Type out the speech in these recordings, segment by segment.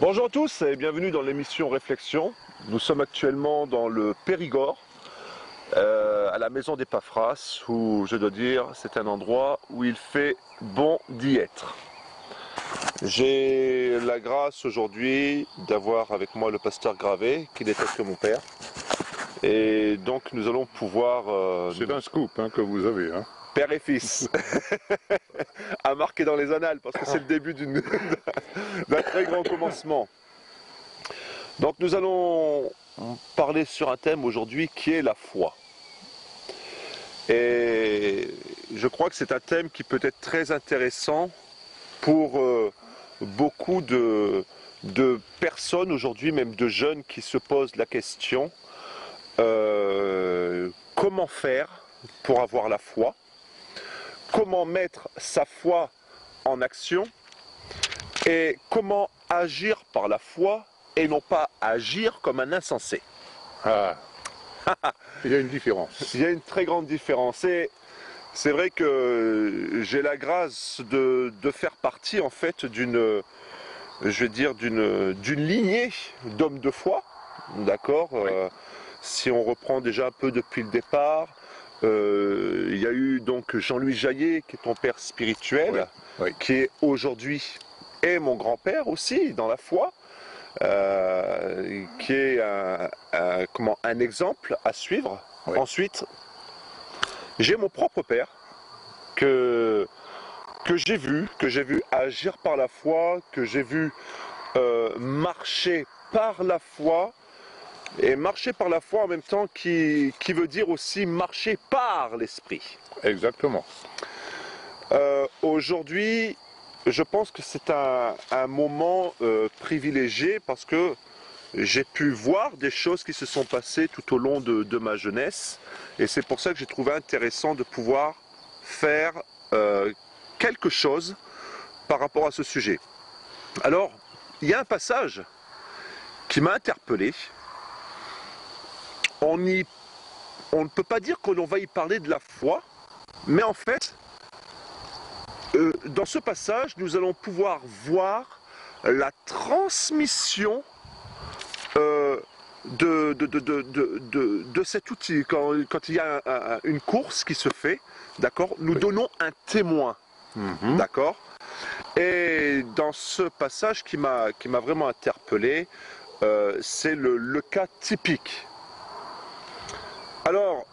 Bonjour à tous et bienvenue dans l'émission Réflexion. Nous sommes actuellement dans le Périgord, à la maison des Paphras, où je dois dire c'est un endroit où il fait bon d'y être. J'ai la grâce aujourd'hui d'avoir avec moi le pasteur Gravé, qui n'était que mon père. Et donc nous allons pouvoir... C'est un scoop que vous avez. Père et fils, à marquer dans les annales, parce que c'est le début d'un très grand commencement. Donc nous allons parler sur un thème aujourd'hui qui est la foi. Et je crois que c'est un thème qui peut être très intéressant pour beaucoup de personnes aujourd'hui, même de jeunes qui se posent la question comment faire pour avoir la foi? Comment mettre sa foi en action et comment agir par la foi et non pas agir comme un insensé. Ah, il y a une différence. Il y a une très grande différence et c'est vrai que j'ai la grâce de faire partie en fait d'une lignée d'hommes de foi, d'accord, Oui. Si on reprend déjà un peu depuis le départ. Il y a eu donc Jean-Louis Jaillet, qui est ton père spirituel, Oui. Oui. qui est aujourd'hui et mon grand-père aussi dans la foi, qui est un exemple à suivre. Oui. Ensuite, j'ai mon propre père que j'ai vu agir par la foi, que j'ai vu marcher par la foi. Et marcher par la foi en même temps qui veut dire aussi marcher par l'esprit. Exactement. Aujourd'hui, je pense que c'est un moment privilégié parce que j'ai pu voir des choses qui se sont passées tout au long de ma jeunesse. Et c'est pour ça que j'ai trouvé intéressant de pouvoir faire quelque chose par rapport à ce sujet. Alors, il y a un passage qui m'a interpellé. On ne peut pas dire qu'on va y parler de la foi, mais en fait, dans ce passage, nous allons pouvoir voir la transmission de cet outil. Quand il y a une course qui se fait, d'accord, nous donnons un témoin, d'accord. Et dans ce passage qui m'a vraiment interpellé, c'est le cas typique. Alors,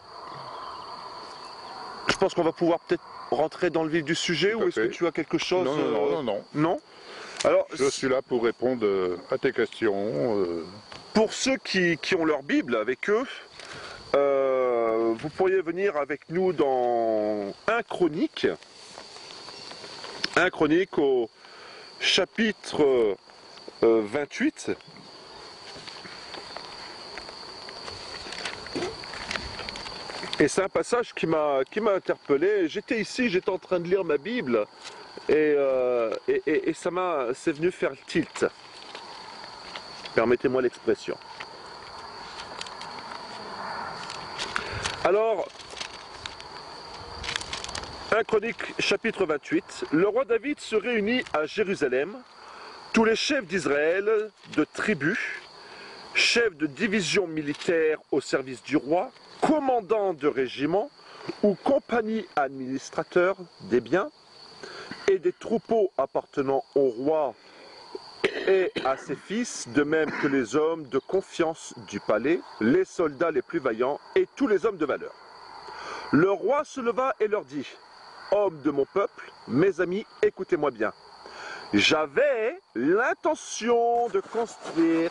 je pense qu'on va pouvoir peut-être rentrer dans le vif du sujet, ou est-ce que tu as quelque chose? Non. Non. Alors, Je suis là pour répondre à tes questions. Pour ceux qui ont leur Bible avec eux, vous pourriez venir avec nous dans 1 Chronique au chapitre 28. Et c'est un passage qui m'a interpellé. J'étais ici, j'étais en train de lire ma Bible et c'est venu faire le tilt. Permettez-moi l'expression. Alors, 1 Chronique chapitre 28, le roi David se réunit à Jérusalem, tous les chefs d'Israël, de tribus, chefs de division militaire au service du roi, commandants de régiments ou compagnies administrateurs des biens et des troupeaux appartenant au roi et à ses fils, de même que les hommes de confiance du palais, les soldats les plus vaillants et tous les hommes de valeur. Le roi se leva et leur dit: hommes de mon peuple, mes amis, écoutez-moi bien. J'avais l'intention de construire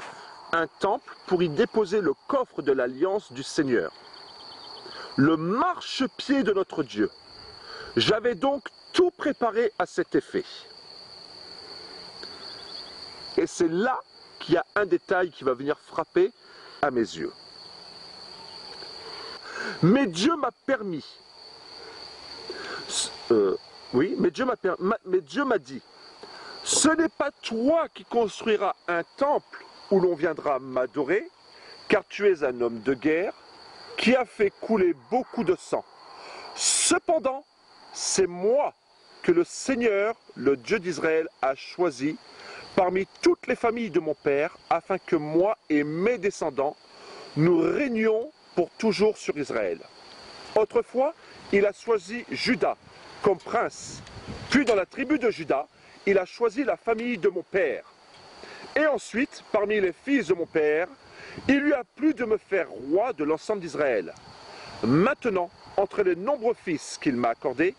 un temple pour y déposer le coffre de l'alliance du Seigneur, le marchepied de notre Dieu. J'avais donc tout préparé à cet effet. Et c'est là qu'il y a un détail qui va venir frapper à mes yeux. Mais Dieu m'a permis. Mais Dieu m'a dit: ce n'est pas toi qui construiras un temple où l'on viendra m'adorer, car tu es un homme de guerre qui a fait couler beaucoup de sang. Cependant, c'est moi que le Seigneur, le Dieu d'Israël, a choisi parmi toutes les familles de mon père, afin que moi et mes descendants, nous régnions pour toujours sur Israël. Autrefois, il a choisi Juda comme prince. Puis dans la tribu de Juda, il a choisi la famille de mon père. Et ensuite, parmi les fils de mon père, il lui a plu de me faire roi de l'ensemble d'Israël. Maintenant, entre les nombreux fils qu'il m'a accordés,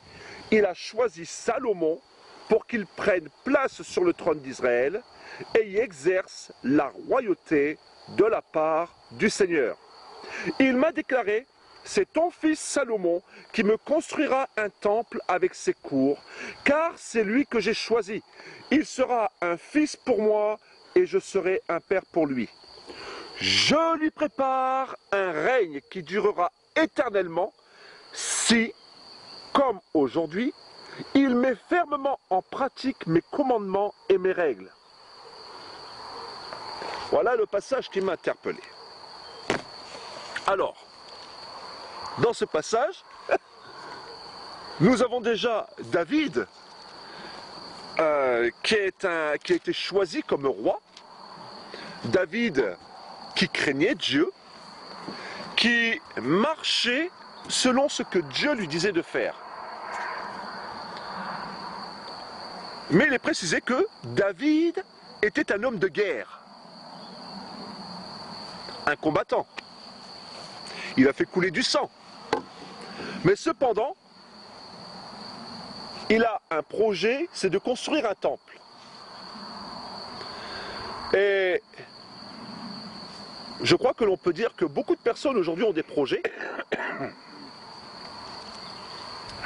il a choisi Salomon pour qu'il prenne place sur le trône d'Israël et y exerce la royauté de la part du Seigneur. Il m'a déclaré: c'est ton fils Salomon qui me construira un temple avec ses cours, car c'est lui que j'ai choisi. Il sera un fils pour moi et je serai un père pour lui. Je lui prépare un règne qui durera éternellement si, comme aujourd'hui, il met fermement en pratique mes commandements et mes règles. Voilà le passage qui m'a interpellé. Alors, dans ce passage, nous avons déjà David qui a été choisi comme roi. David qui craignait Dieu, qui marchait selon ce que Dieu lui disait de faire. Mais il est précisé que David était un homme de guerre, un combattant. Il a fait couler du sang. Mais cependant, il a un projet, c'est de construire un temple. Et je crois que l'on peut dire que beaucoup de personnes aujourd'hui ont des projets.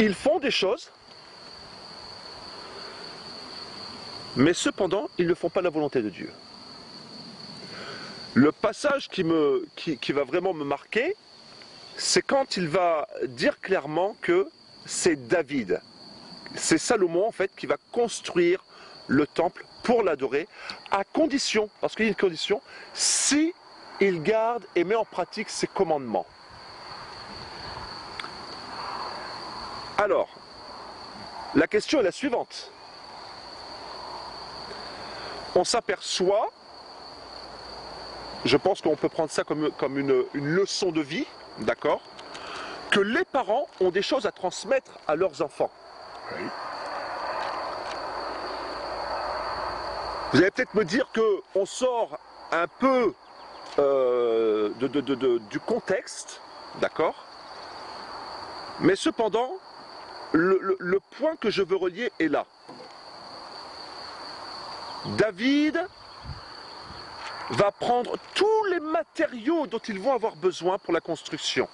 Ils font des choses, mais cependant, ils ne font pas la volonté de Dieu. Le passage qui va vraiment me marquer, c'est quand il va dire clairement que c'est David, c'est Salomon en fait qui va construire le temple pour l'adorer, à condition, parce qu'il y a une condition, si il garde et met en pratique ses commandements. Alors, la question est la suivante. On s'aperçoit, je pense qu'on peut prendre ça comme une leçon de vie, d'accord, que les parents ont des choses à transmettre à leurs enfants. Oui. Vous allez peut-être me dire qu'on sort un peu du contexte, d'accord, mais cependant, le point que je veux relier est là. David va prendre tous les matériaux dont ils vont avoir besoin pour la construction.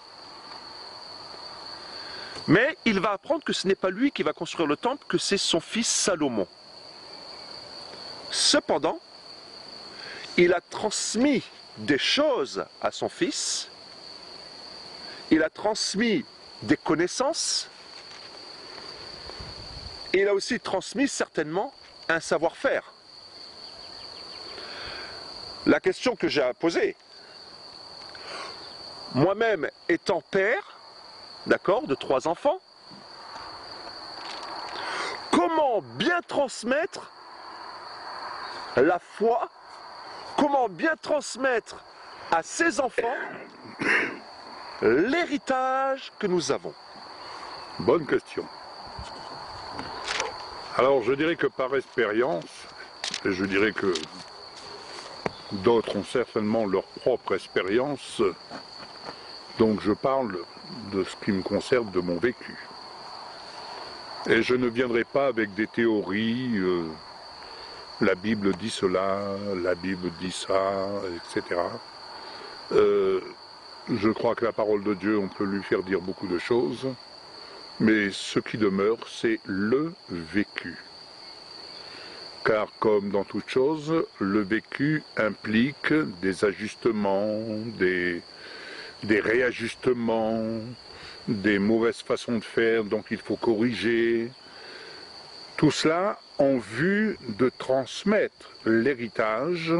Mais il va apprendre que ce n'est pas lui qui va construire le temple, que c'est son fils Salomon. Cependant, il a transmis des choses à son fils, il a transmis des connaissances, et il a aussi transmis certainement un savoir-faire. La question que j'ai à poser, moi-même étant père, d'accord, de 3 enfants, comment bien transmettre la foi, comment bien transmettre à ces enfants l'héritage que nous avons? Bonne question. Alors je dirais que par expérience, et je dirais que d'autres ont certainement leur propre expérience, donc je parle de ce qui me concerne, de mon vécu. Et je ne viendrai pas avec des théories, la Bible dit cela, la Bible dit ça, etc. Je crois que la parole de Dieu, on peut lui faire dire beaucoup de choses, mais ce qui demeure, c'est le vécu. Car comme dans toute chose, le vécu implique des ajustements, des réajustements, des mauvaises façons de faire, donc il faut corriger. Tout cela en vue de transmettre l'héritage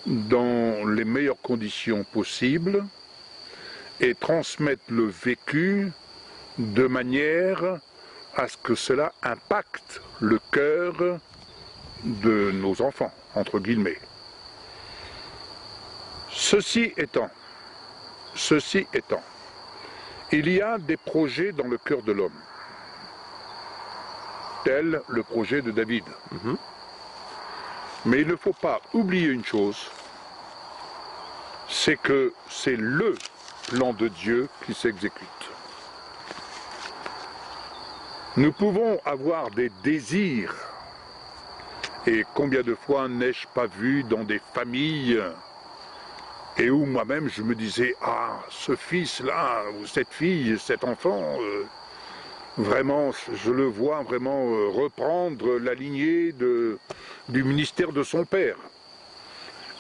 dans les meilleures conditions possibles et transmettre le vécu de manière à ce que cela impacte le cœur de nos enfants, entre guillemets. Ceci étant, il y a des projets dans le cœur de l'homme, tel le projet de David. Mais il ne faut pas oublier une chose, c'est que c'est le plan de Dieu qui s'exécute. Nous pouvons avoir des désirs, et combien de fois n'ai-je pas vu dans des familles, et où moi-même je me disais, ah, ce fils-là, ou cette fille, cet enfant, vraiment, je le vois vraiment reprendre la lignée du ministère de son père.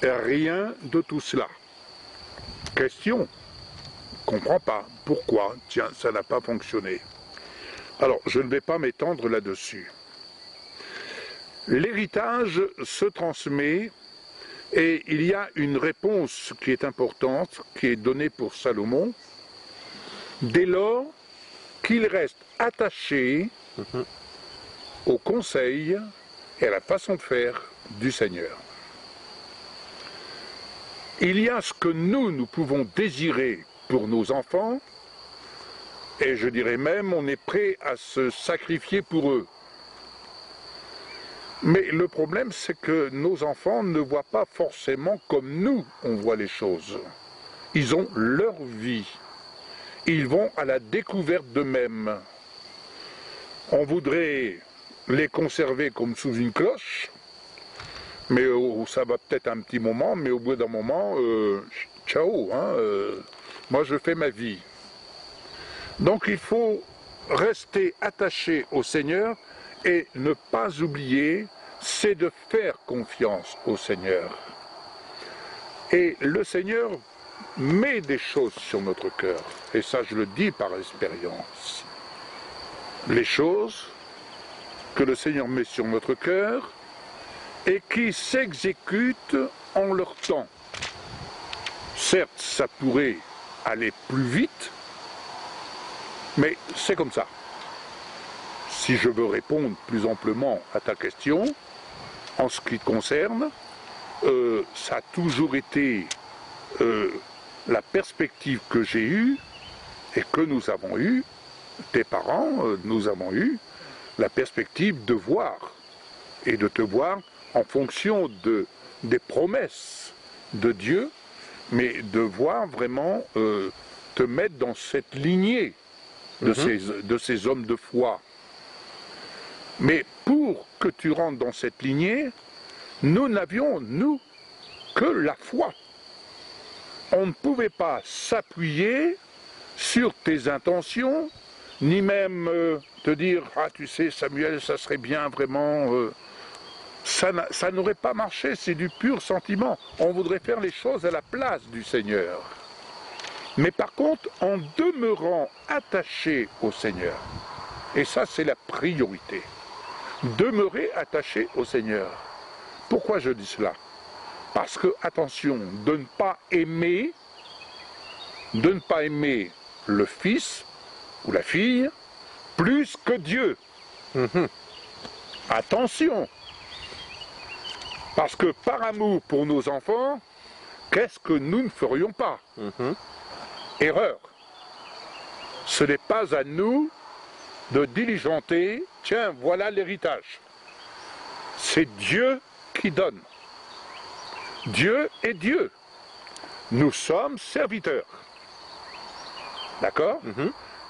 Et rien de tout cela. Question, je ne comprends pas. Pourquoi? Tiens, ça n'a pas fonctionné. Alors, je ne vais pas m'étendre là-dessus. L'héritage se transmet et il y a une réponse qui est importante, qui est donnée pour Salomon, dès lors qu'il reste attaché au conseil et à la façon de faire du Seigneur. Il y a ce que nous pouvons désirer pour nos enfants, et je dirais même, on est prêt à se sacrifier pour eux. Mais le problème, c'est que nos enfants ne voient pas forcément comme nous, on voit les choses. Ils ont leur vie. Ils vont à la découverte d'eux-mêmes. On voudrait les conserver comme sous une cloche, mais ça va peut-être un petit moment, mais au bout d'un moment, ciao, hein, moi je fais ma vie. Donc il faut rester attaché au Seigneur et ne pas oublier, c'est de faire confiance au Seigneur. Et le Seigneur met des choses sur notre cœur, et ça je le dis par expérience. Les choses que le Seigneur met sur notre cœur et qui s'exécutent en leur temps. Certes, ça pourrait aller plus vite, mais c'est comme ça. Si je veux répondre plus amplement à ta question, en ce qui te concerne, ça a toujours été la perspective que j'ai eue et que nous avons eue, tes parents, nous avons eu la perspective de voir et de te voir en fonction des promesses de Dieu, mais de voir vraiment te mettre dans cette lignée de ces hommes de foi. Mais pour que tu rentres dans cette lignée, nous n'avions, nous, que la foi. On ne pouvait pas s'appuyer sur tes intentions, ni même te dire « Ah, tu sais, Samuel, ça serait bien vraiment... Ça n'aurait pas marché, c'est du pur sentiment. On voudrait faire les choses à la place du Seigneur. Mais par contre, en demeurant attaché au Seigneur, et ça c'est la priorité, demeurer attaché au Seigneur. Pourquoi je dis cela? Parce que, attention, de ne pas aimer le fils ou la fille plus que Dieu. Attention! Parce que par amour pour nos enfants, qu'est-ce que nous ne ferions pas? Erreur. Ce n'est pas à nous de diligenter, tiens, voilà l'héritage. C'est Dieu qui donne. Dieu est Dieu. Nous sommes serviteurs. D'accord?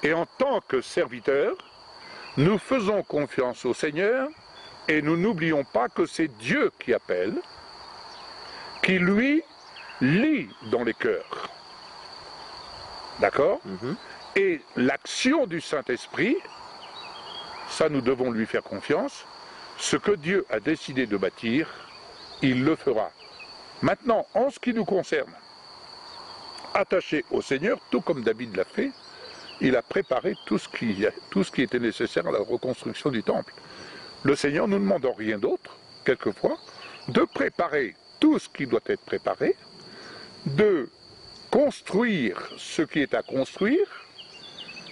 Et en tant que serviteurs, nous faisons confiance au Seigneur et nous n'oublions pas que c'est Dieu qui appelle, qui lui lit dans les cœurs. D'accord? Et l'action du Saint-Esprit, ça nous devons lui faire confiance, ce que Dieu a décidé de bâtir, il le fera. Maintenant, en ce qui nous concerne, attaché au Seigneur, tout comme David l'a fait, il a préparé tout ce qui était nécessaire à la reconstruction du temple. Le Seigneur ne nous demande rien d'autre, quelquefois, de préparer tout ce qui doit être préparé, de construire ce qui est à construire,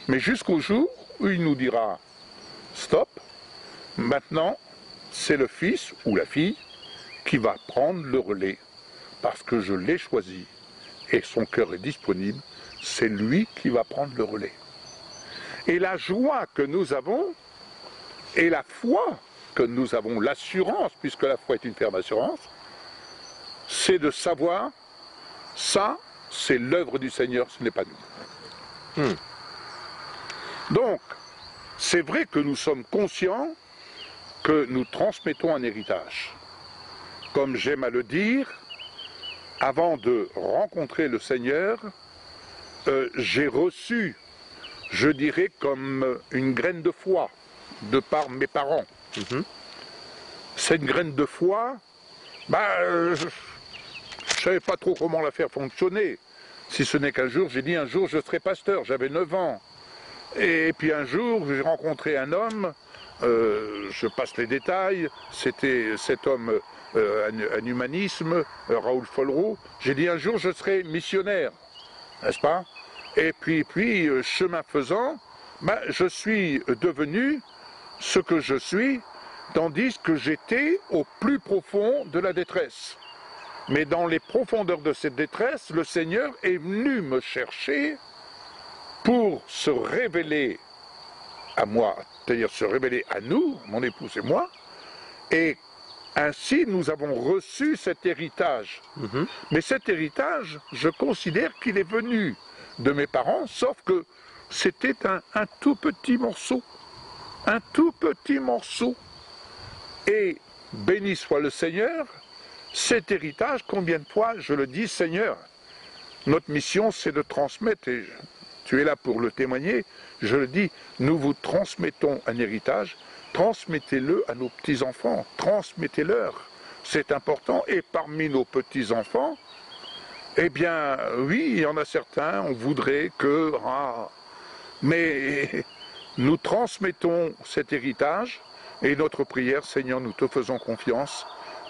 mais jusqu'au jour où il nous dira « Stop, maintenant, c'est le fils ou la fille qui va prendre le relais parce que je l'ai choisi et son cœur est disponible, c'est lui qui va prendre le relais. Et la joie que nous avons et la foi que nous avons, l'assurance, puisque la foi est une ferme assurance, c'est de savoir, ça, c'est l'œuvre du Seigneur, ce n'est pas nous. Donc, c'est vrai que nous sommes conscients que nous transmettons un héritage. Comme j'aime à le dire, avant de rencontrer le Seigneur, j'ai reçu, je dirais, comme une graine de foi de par mes parents. Cette graine de foi, je ne savais pas trop comment la faire fonctionner. Si ce n'est qu'un jour, j'ai dit un jour je serai pasteur, j'avais 9 ans. Et puis un jour, j'ai rencontré un homme, je passe les détails, c'était cet homme, un humanisme, Raoul Follereau. J'ai dit un jour je serai missionnaire, n'est-ce pas? Et puis, chemin faisant, je suis devenu ce que je suis, tandis que j'étais au plus profond de la détresse. Mais dans les profondeurs de cette détresse, le Seigneur est venu me chercher pour se révéler à moi, c'est-à-dire se révéler à nous, mon épouse et moi, et ainsi nous avons reçu cet héritage. Mais cet héritage, je considère qu'il est venu de mes parents, sauf que c'était un tout petit morceau. Un tout petit morceau. Et béni soit le Seigneur, cet héritage, combien de fois je le dis, Seigneur, notre mission c'est de transmettre, et tu es là pour le témoigner, je le dis, nous vous transmettons un héritage, transmettez-le à nos petits-enfants, transmettez-leur, c'est important, et parmi nos petits-enfants, eh bien, oui, il y en a certains, on voudrait que... mais nous transmettons cet héritage, et notre prière, Seigneur, nous te faisons confiance,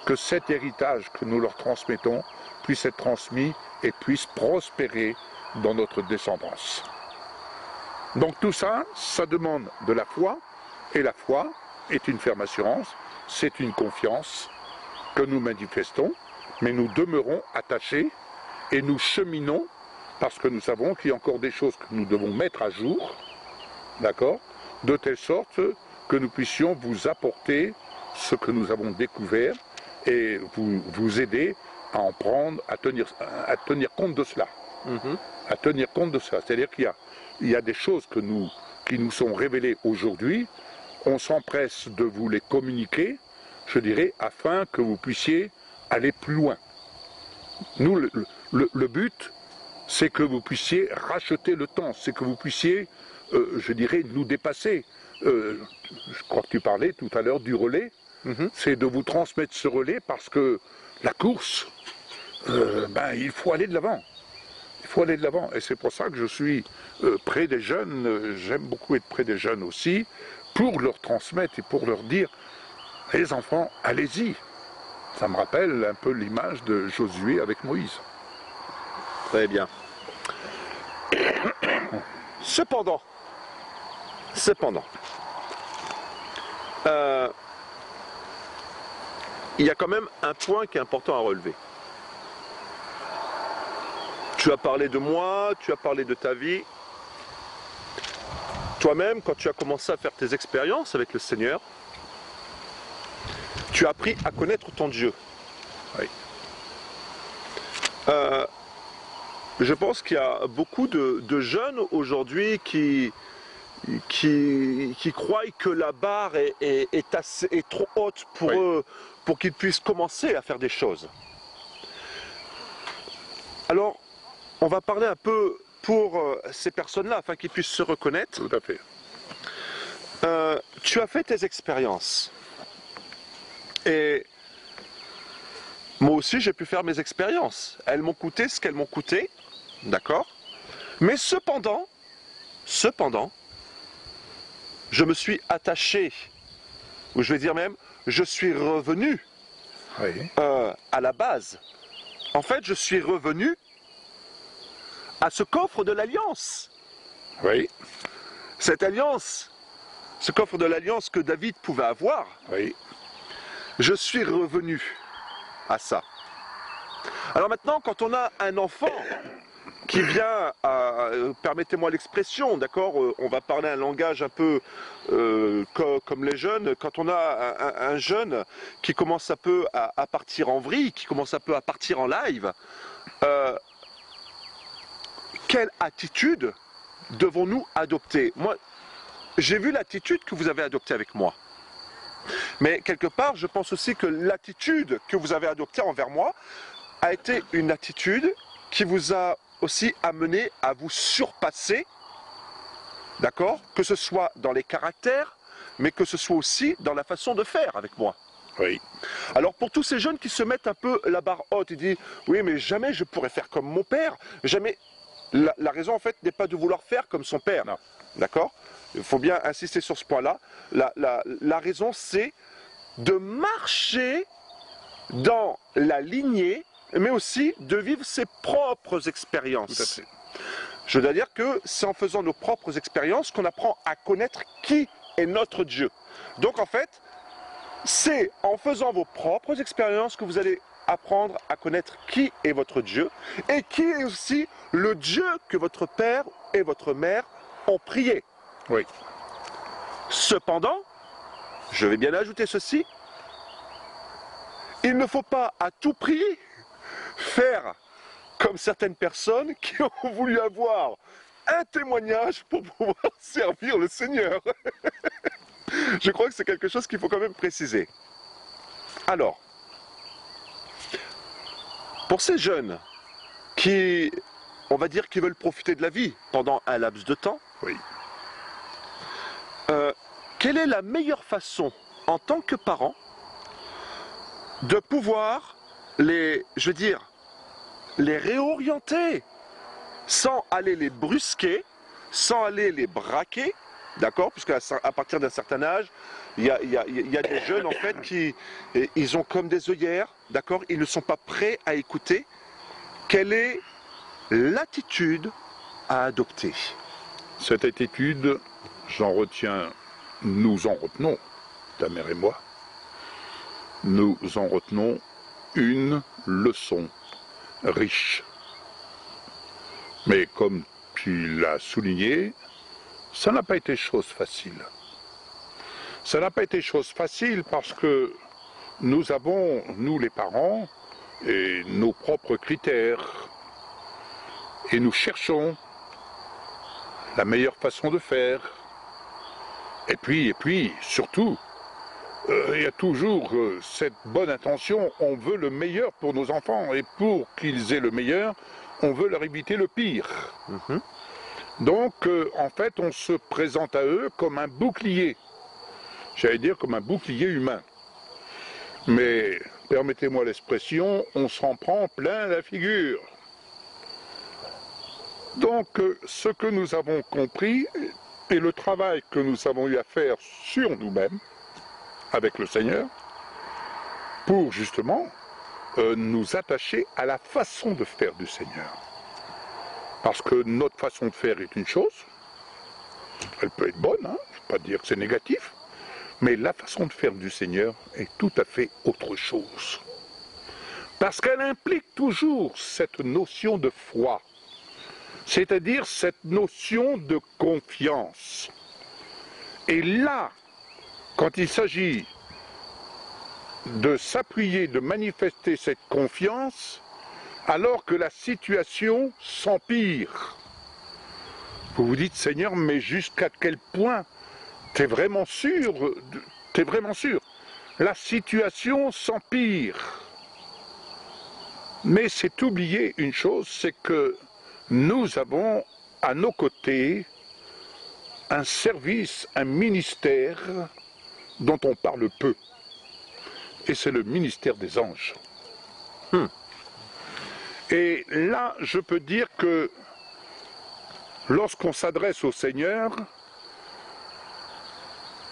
que cet héritage que nous leur transmettons puisse être transmis et puisse prospérer dans notre descendance. Donc tout ça, ça demande de la foi, et la foi est une ferme assurance, c'est une confiance que nous manifestons, mais nous demeurons attachés et nous cheminons parce que nous savons qu'il y a encore des choses que nous devons mettre à jour, d'accord, de telle sorte que nous puissions vous apporter ce que nous avons découvert et vous aider à en prendre, à tenir compte de cela. À tenir compte de cela. C'est-à-dire qu'il y a des choses qui nous sont révélées aujourd'hui, on s'empresse de vous les communiquer, je dirais, afin que vous puissiez aller plus loin. Nous, le but, c'est que vous puissiez racheter le temps, c'est que vous puissiez, je dirais, nous dépasser. Je crois que tu parlais tout à l'heure du relais, c'est de vous transmettre ce relais parce que la course, il faut aller de l'avant. Il faut aller de l'avant et c'est pour ça que je suis près des jeunes, j'aime beaucoup être près des jeunes aussi, pour leur transmettre et pour leur dire, les enfants, allez-y. Ça me rappelle un peu l'image de Josué avec Moïse. Très bien. Cependant, il y a quand même un point qui est important à relever. Tu as parlé de moi, tu as parlé de ta vie. Toi-même, quand tu as commencé à faire tes expériences avec le Seigneur, tu as appris à connaître ton Dieu. Oui. Je pense qu'il y a beaucoup de jeunes aujourd'hui qui croient que la barre est trop haute pour eux, pour qu'ils puissent commencer à faire des choses. Alors, on va parler un peu pour ces personnes-là, afin qu'ils puissent se reconnaître. Tout à fait. Tu as fait tes expériences. Et moi aussi, j'ai pu faire mes expériences. Elles m'ont coûté ce qu'elles m'ont coûté. D'accord? Mais cependant, je me suis attaché, ou je vais dire même, je suis revenu à la base. En fait, je suis revenu à ce coffre de l'alliance. Oui. Cette alliance, ce coffre de l'alliance que David pouvait avoir. Oui. je suis revenu à ça. Alors maintenant, quand on a un enfant qui vient, permettez-moi l'expression, d'accord, on va parler un langage un peu comme les jeunes, quand on a un jeune qui commence un peu à partir en vrille, qui commence un peu à partir en live, quelle attitude devons-nous adopter? Moi, j'ai vu l'attitude que vous avez adoptée avec moi. Mais quelque part, je pense aussi que l'attitude que vous avez adoptée envers moi a été une attitude qui vous a aussi amené à vous surpasser, d'accord? Que ce soit dans les caractères, mais que ce soit aussi dans la façon de faire avec moi. Oui. Alors pour tous ces jeunes qui se mettent un peu la barre haute, ils disent oui mais jamais je pourrais faire comme mon père, jamais. La raison en fait n'est pas de vouloir faire comme son père, d'accord? Il faut bien insister sur ce point-là. La raison c'est de marcher dans la lignée, mais aussi de vivre ses propres expériences. Tout à fait. Je dois dire que c'est en faisant nos propres expériences qu'on apprend à connaître qui est notre Dieu. Donc en fait, c'est en faisant vos propres expériences que vous allez apprendre à connaître qui est votre Dieu et qui est aussi le Dieu que votre père et votre mère ont prié. Oui. Cependant, je vais bien ajouter ceci, il ne faut pas à tout prix faire comme certaines personnes qui ont voulu avoir un témoignage pour pouvoir servir le Seigneur. Je crois que c'est quelque chose qu'il faut quand même préciser. Alors, pour ces jeunes qui, on va dire, qui veulent profiter de la vie pendant un laps de temps, Oui. Quelle est la meilleure façon, en tant que parent, de pouvoir les réorienter, sans aller les brusquer, sans aller les braquer, d'accord? Puisque à partir d'un certain âge, il y a des jeunes en fait ils ont comme des œillères, d'accord? Ils ne sont pas prêts à écouter. Quelle est l'attitude à adopter? Cette attitude, nous en retenons, ta mère et moi, nous en retenons une leçon riche. Mais comme tu l'as souligné, ça n'a pas été chose facile. Ça n'a pas été chose facile parce que nous avons, nous les parents, et nos propres critères. Et nous cherchons la meilleure façon de faire. Et puis, surtout, il y a toujours cette bonne intention, on veut le meilleur pour nos enfants, et pour qu'ils aient le meilleur, on veut leur éviter le pire. Donc, en fait, on se présente à eux comme un bouclier, j'allais dire comme un bouclier humain. Mais, permettez-moi l'expression, on s'en prend plein la figure. Donc, ce que nous avons compris, et le travail que nous avons eu à faire sur nous-mêmes, avec le Seigneur, pour justement nous attacher à la façon de faire du Seigneur. Parce que notre façon de faire est une chose, elle peut être bonne, hein, je ne veux pas dire que c'est négatif, mais la façon de faire du Seigneur est tout à fait autre chose. Parce qu'elle implique toujours cette notion de foi, c'est-à-dire cette notion de confiance. Et là, quand il s'agit de s'appuyer, de manifester cette confiance, alors que la situation s'empire, vous vous dites, Seigneur, mais jusqu'à quel point t'es vraiment sûr? T'es vraiment sûr? La situation s'empire. Mais c'est oublier une chose, c'est que nous avons à nos côtés un service, un ministère dont on parle peu. Et c'est le ministère des anges. Et là, je peux dire que lorsqu'on s'adresse au Seigneur,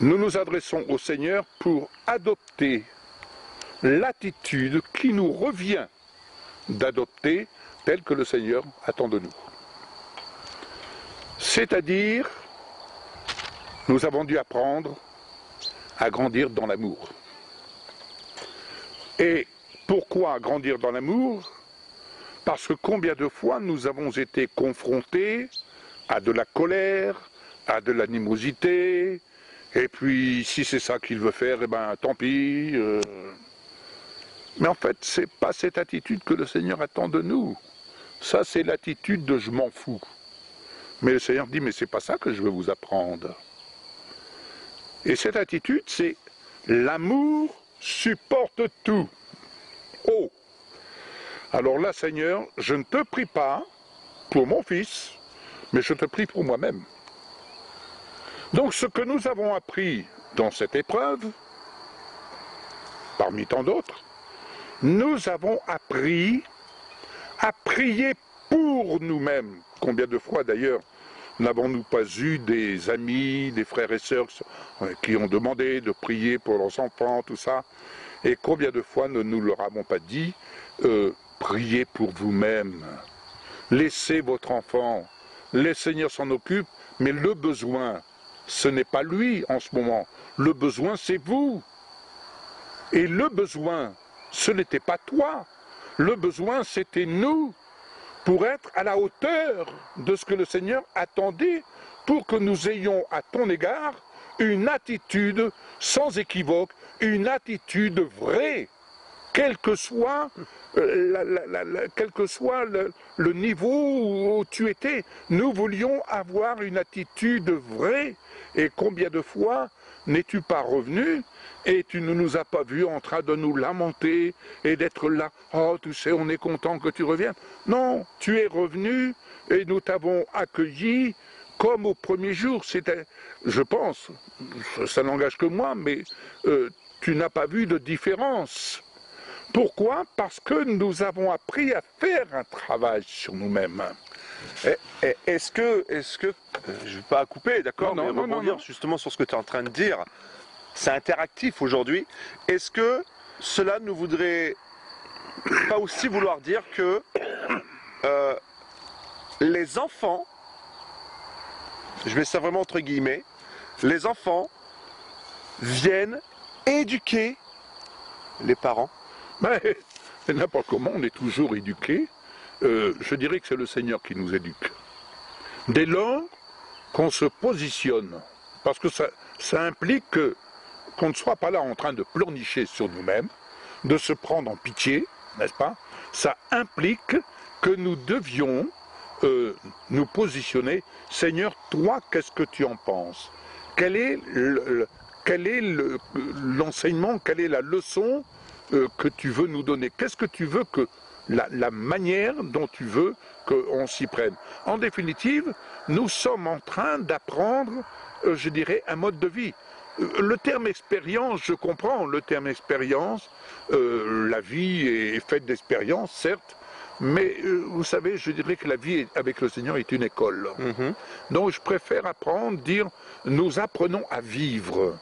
nous nous adressons au Seigneur pour adopter l'attitude qui nous revient d'adopter telle que le Seigneur attend de nous. C'est-à-dire, nous avons dû apprendre à grandir dans l'amour. Et pourquoi grandir dans l'amour? Parce que combien de fois nous avons été confrontés à de la colère, à de l'animosité, et puis si c'est ça qu'il veut faire, eh ben tant pis. Mais en fait, c'est pas cette attitude que le Seigneur attend de nous. Ça, c'est l'attitude de je m'en fous. Mais le Seigneur dit, mais c'est pas ça que je veux vous apprendre. Et cette attitude, c'est l'amour supporte tout. Oh! Alors là, Seigneur, je ne te prie pas pour mon fils, mais je te prie pour moi-même. Donc ce que nous avons appris dans cette épreuve, parmi tant d'autres, nous avons appris à prier pour nous-mêmes. Combien de fois d'ailleurs n'avons-nous pas eu des amis, des frères et sœurs qui ont demandé de prier pour leurs enfants, tout ça, et combien de fois ne nous leur avons pas dit priez pour vous-même, laissez votre enfant, le Seigneur s'en occupe, mais le besoin, ce n'est pas lui en ce moment, le besoin c'est vous. Et le besoin, ce n'était pas toi, le besoin c'était nous, pour être à la hauteur de ce que le Seigneur attendait, pour que nous ayons à ton égard une attitude sans équivoque, une attitude vraie, quel que soit le niveau où tu étais. Nous voulions avoir une attitude vraie. Et combien de fois n'es-tu pas revenu et tu ne nous as pas vus en train de nous lamenter et d'être là, oh tu sais, on est content que tu reviennes. Non, tu es revenu et nous t'avons accueilli comme au premier jour. C'était, je pense, ça n'engage que moi, mais tu n'as pas vu de différence. Pourquoi? Parce que nous avons appris à faire un travail sur nous-mêmes. Est-ce que, je ne vais pas couper, d'accord, mais rebondir justement sur ce que tu es en train de dire, c'est interactif aujourd'hui. Est-ce que cela ne voudrait pas aussi vouloir dire que les enfants, je mets ça vraiment entre guillemets, les enfants viennent éduquer les parents? Mais n'importe comment, on est toujours éduqué. Je dirais que c'est le Seigneur qui nous éduque. Dès lors qu'on se positionne, parce que ça implique qu'on ne soit pas là en train de pleurnicher sur nous-mêmes, de se prendre en pitié, n'est-ce pas? Ça implique que nous devions nous positionner. Seigneur, toi, qu'est-ce que tu en penses? Quel est l'enseignement, quelle est la leçon que tu veux nous donner? Qu'est-ce que tu veux que la manière dont tu veux qu'on s'y prenne? En définitive, nous sommes en train d'apprendre, je dirais, un mode de vie. Le terme expérience, je comprends, le terme expérience, la vie est faite d'expériences, certes, mais vous savez, je dirais que la vie avec le Seigneur est une école. Donc je préfère apprendre, dire, nous apprenons à vivre.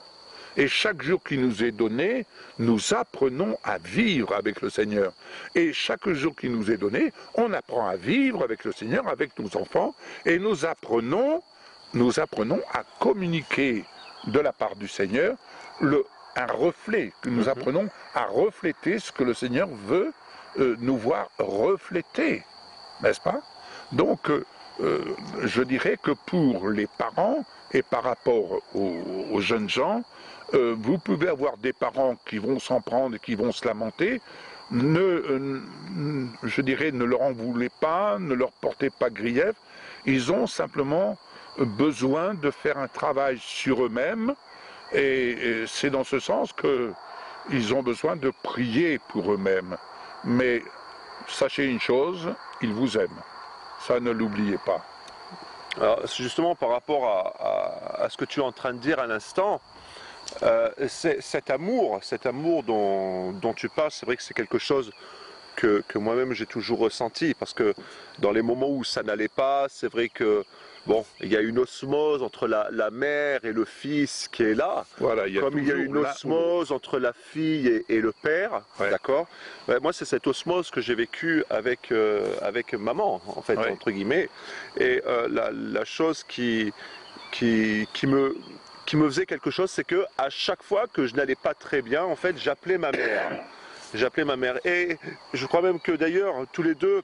Et chaque jour qui nous est donné, nous apprenons à vivre avec le Seigneur. Et chaque jour qui nous est donné, on apprend à vivre avec le Seigneur, avec nos enfants, et nous apprenons à communiquer de la part du Seigneur un reflet, que nous apprenons à refléter ce que le Seigneur veut nous voir refléter, n'est-ce pas? Donc, je dirais que pour les parents et par rapport aux jeunes gens, vous pouvez avoir des parents qui vont s'en prendre et qui vont se lamenter. Je dirais, ne leur en voulez pas, ne leur portez pas grief. Ils ont simplement besoin de faire un travail sur eux-mêmes, et c'est dans ce sens qu'ils ont besoin de prier pour eux-mêmes. Mais sachez une chose, ils vous aiment. Ça, ne l'oubliez pas. Alors, justement, par rapport à ce que tu es en train de dire à l'instant, cet amour dont tu parles, c'est vrai que c'est quelque chose que moi-même j'ai toujours ressenti, parce que dans les moments où ça n'allait pas, c'est vrai que bon, il y a une osmose entre la mère et le fils qui est là, voilà, il y a une osmose entre la fille et le père, ouais. D'accord. Moi, c'est cette osmose que j'ai vécue avec maman, en fait, ouais. Entre guillemets, et la chose qui me faisait quelque chose, c'est que à chaque fois que je n'allais pas très bien, en fait, j'appelais ma mère. J'ai appelé ma mère. Et je crois même que d'ailleurs, tous les deux,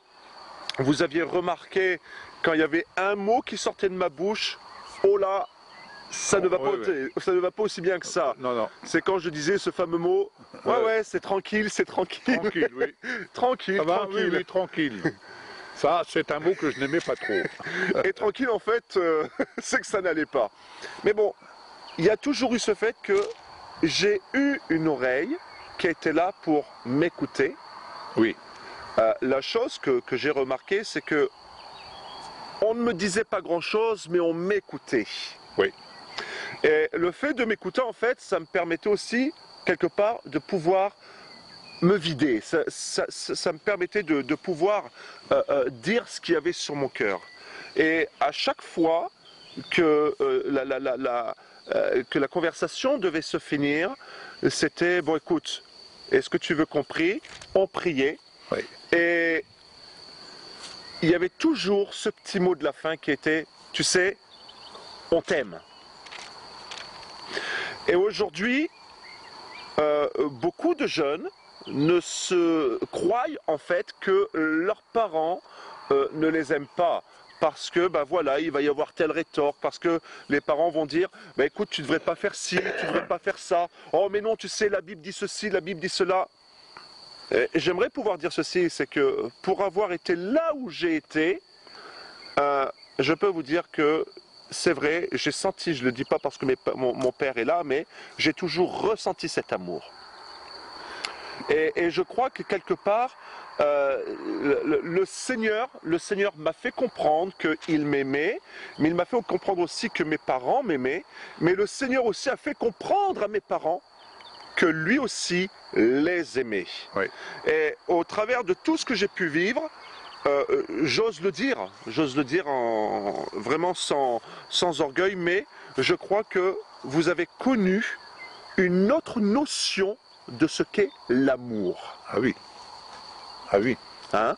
vous aviez remarqué quand il y avait un mot qui sortait de ma bouche, oh là, ça ne va pas, ça ne va pas aussi bien que ça. Non, non. C'est quand je disais ce fameux mot, ouais, c'est tranquille, c'est tranquille. Tranquille, oui. Tranquille, Ça va, tranquille. oui, oui, tranquille. Ça, c'est un mot que je n'aimais pas trop. Et tranquille, en fait, c'est que ça n'allait pas. Mais bon, il y a toujours eu ce fait que j'ai eu une oreille qui était là pour m'écouter. Oui. La chose que j'ai remarqué, c'est que on ne me disait pas grand-chose, mais on m'écoutait. Oui. Et le fait de m'écouter, en fait, ça me permettait aussi, quelque part, de pouvoir me vider. Ça me permettait de pouvoir dire ce qu'il y avait sur mon cœur. Et à chaque fois que, que la conversation devait se finir, c'était, bon écoute, est-ce que tu veux qu'on prie? On priait. Oui. Et il y avait toujours ce petit mot de la fin qui était, tu sais, on t'aime. Et aujourd'hui, beaucoup de jeunes ne se croient en fait que leurs parents ne les aiment pas. Parce que, ben voilà, il va y avoir tel rétorque, parce que les parents vont dire, ben écoute, tu ne devrais pas faire ci, tu ne devrais pas faire ça. Oh mais non, tu sais, la Bible dit ceci, la Bible dit cela. J'aimerais pouvoir dire ceci, c'est que pour avoir été là où j'ai été, je peux vous dire que c'est vrai, j'ai senti, je ne le dis pas parce que mon père est là, mais j'ai toujours ressenti cet amour. Et je crois que quelque part, le Seigneur m'a fait comprendre qu'il m'aimait, mais il m'a fait comprendre aussi que mes parents m'aimaient, mais le Seigneur aussi a fait comprendre à mes parents que lui aussi les aimait. Oui. Et au travers de tout ce que j'ai pu vivre, j'ose le dire vraiment sans orgueil, mais je crois que vous avez connu une autre notion de ce qu'est l'amour. Ah oui. Ah oui. Hein?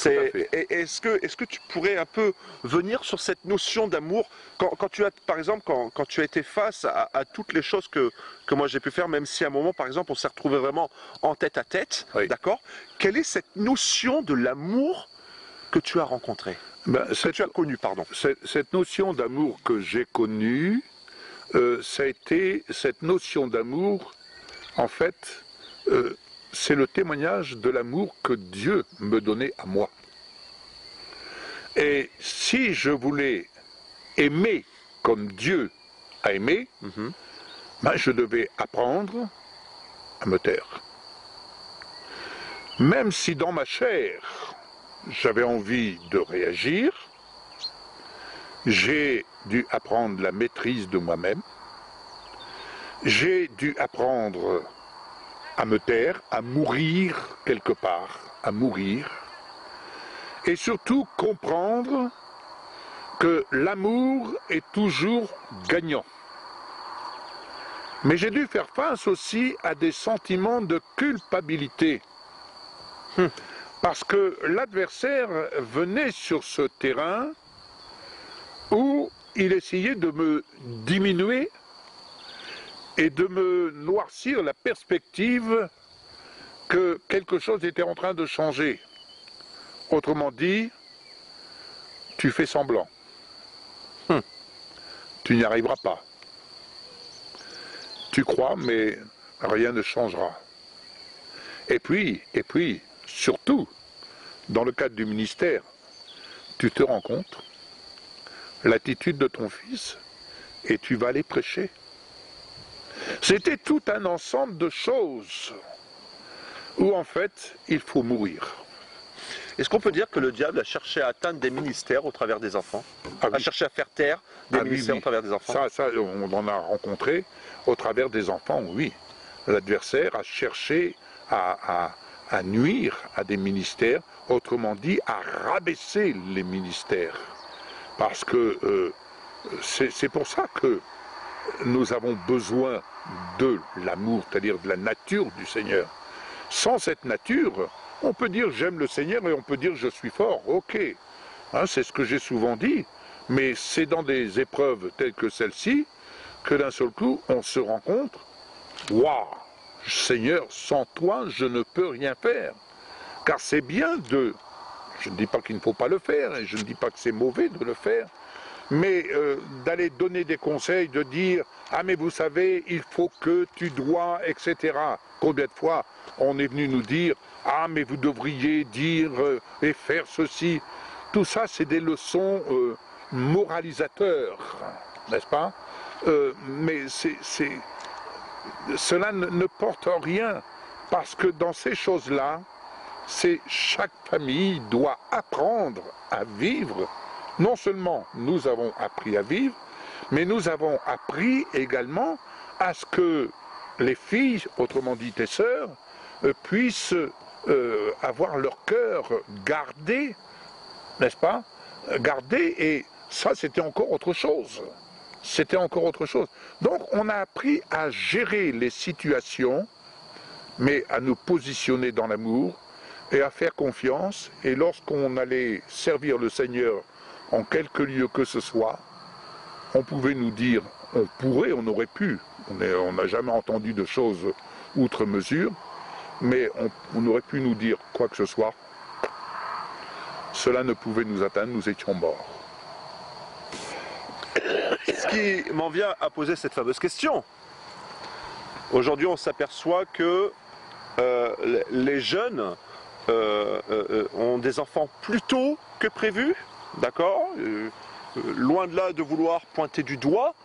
Est-ce que tu pourrais un peu venir sur cette notion d'amour quand tu as, par exemple, quand tu as été face à toutes les choses que moi j'ai pu faire, même si à un moment, par exemple, on s'est retrouvé vraiment en tête à tête, oui. d'accord? Quelle est cette notion de l'amour que tu as rencontrée, que tu as connue, pardon? Cette notion d'amour que j'ai connue, ça a été cette notion d'amour, en fait, c'est le témoignage de l'amour que Dieu me donnait à moi. Et si je voulais aimer comme Dieu a aimé, ben je devais apprendre à me taire. Même si dans ma chair, j'avais envie de réagir, j'ai dû apprendre la maîtrise de moi-même, j'ai dû apprendre à me taire, à mourir quelque part, à mourir, et surtout comprendre que l'amour est toujours gagnant. Mais j'ai dû faire face aussi à des sentiments de culpabilité, parce que l'adversaire venait sur ce terrain où il essayait de me diminuer et de me noircir la perspective que quelque chose était en train de changer. Autrement dit, tu fais semblant. Tu n'y arriveras pas. Tu crois, mais rien ne changera. Et puis, surtout, dans le cadre du ministère, tu te rends compte, l'attitude de ton fils, et tu vas aller prêcher. C'était tout un ensemble de choses où en fait il faut mourir. Est-ce qu'on peut dire que le diable a cherché à atteindre des ministères au travers des enfants, a cherché à faire taire des ministères au travers des enfants? Ça, on en a rencontré au travers des enfants, oui. L'adversaire a cherché à nuire à des ministères, autrement dit à rabaisser les ministères. Parce que c'est pour ça que nous avons besoin de l'amour, c'est-à-dire de la nature du Seigneur. Sans cette nature, on peut dire j'aime le Seigneur et on peut dire je suis fort, ok. Hein, c'est ce que j'ai souvent dit, mais c'est dans des épreuves telles que celle-ci que d'un seul coup on se rend compte, waouh, Seigneur, sans toi, je ne peux rien faire. Car c'est bien de... Je ne dis pas qu'il ne faut pas le faire, et je ne dis pas que c'est mauvais de le faire, mais d'aller donner des conseils, de dire « Ah mais vous savez, il faut que tu dois, etc. » Combien de fois on est venu nous dire « Ah mais vous devriez dire et faire ceci ?» Tout ça, c'est des leçons moralisateurs, n'est-ce pas? Mais cela ne porte rien, parce que dans ces choses-là, chaque famille doit apprendre à vivre. Non seulement nous avons appris à vivre, mais nous avons appris également à ce que les filles, autrement dit tes sœurs, puissent avoir leur cœur gardé, n'est-ce pas? Gardé, et ça c'était encore autre chose. C'était encore autre chose. Donc on a appris à gérer les situations, mais à nous positionner dans l'amour et à faire confiance. Et lorsqu'on allait servir le Seigneur en quelque lieu que ce soit, on pouvait nous dire, on aurait pu, on n'a jamais entendu de choses outre mesure, mais on aurait pu nous dire quoi que ce soit. Cela ne pouvait nous atteindre, nous étions morts. Ce qui m'en vient à poser cette fameuse question. Aujourd'hui, on s'aperçoit que les jeunes ont des enfants plus tôt que prévu, d'accord, loin de là de vouloir pointer du doigt.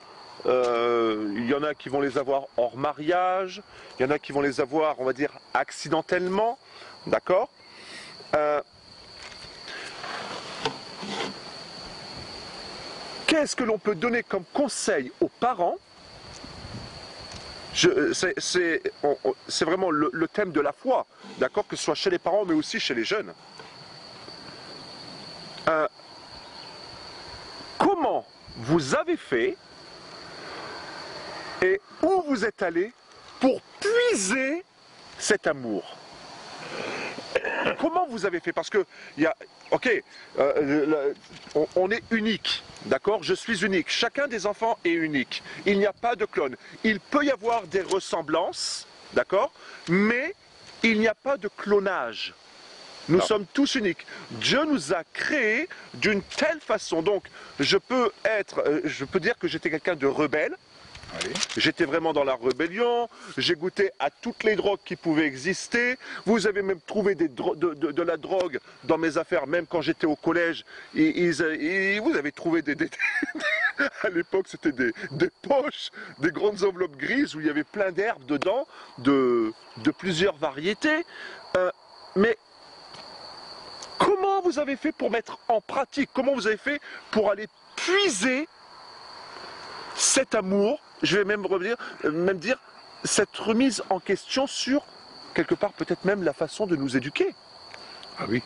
Il y en a qui vont les avoir hors mariage, il y en a qui vont les avoir, on va dire, accidentellement, d'accord. Qu'est-ce que l'on peut donner comme conseil aux parents? C'est vraiment le thème de la foi, d'accord, que ce soit chez les parents mais aussi chez les jeunes. Comment vous avez fait et où vous êtes allé pour puiser cet amour? Comment vous avez fait? Parce que, on est unique, d'accord? Je suis unique. Chacun des enfants est unique. Il n'y a pas de clone. Il peut y avoir des ressemblances, d'accord? Mais il n'y a pas de clonage. Nous sommes tous uniques. Dieu nous a créés d'une telle façon. Donc, je peux dire que j'étais quelqu'un de rebelle. Oui. J'étais vraiment dans la rébellion, j'ai goûté à toutes les drogues qui pouvaient exister. Vous avez même trouvé de la drogue dans mes affaires, même quand j'étais au collège. Et vous avez trouvé à l'époque, c'était des poches, des grandes enveloppes grises où il y avait plein d'herbes dedans, de plusieurs variétés. Mais comment vous avez fait pour mettre en pratique? Comment vous avez fait pour aller puiser cet amour? Je vais même dire cette remise en question sur, quelque part, peut-être même la façon de nous éduquer. Ah oui.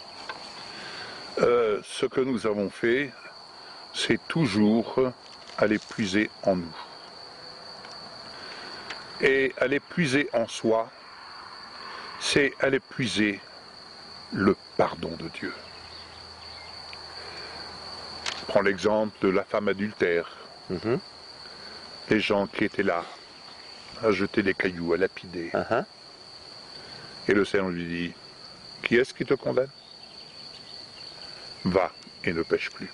Ce que nous avons fait, c'est toujours aller puiser en nous. Et aller puiser en soi, c'est aller puiser le pardon de Dieu. Prends l'exemple de la femme adultère. Les gens qui étaient là, à jeter les cailloux, à lapider. Et le Seigneur lui dit, qui est-ce qui te condamne? Va et ne pêche plus.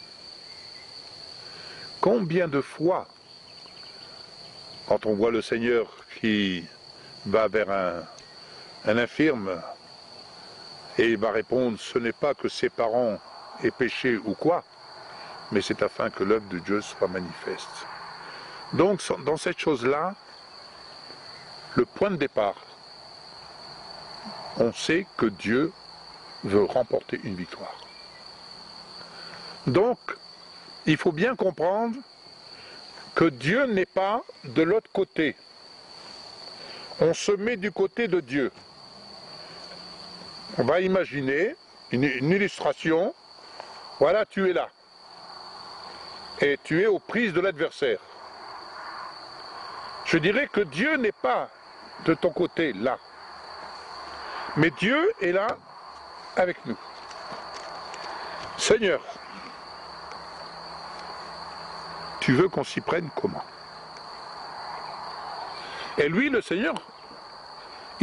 Combien de fois, quand on voit le Seigneur qui va vers un infirme, et il va répondre, ce n'est pas que ses parents aient péché ou quoi, mais c'est afin que l'œuvre de Dieu soit manifeste. Donc, dans cette chose-là, le point de départ, on sait que Dieu veut remporter une victoire. Donc, il faut bien comprendre que Dieu n'est pas de l'autre côté. On se met du côté de Dieu. On va imaginer une illustration. Voilà, tu es là. Et tu es aux prises de l'adversaire. Je dirais que Dieu n'est pas de ton côté là. Mais Dieu est là avec nous. Seigneur, tu veux qu'on s'y prenne comment? Et lui, le Seigneur,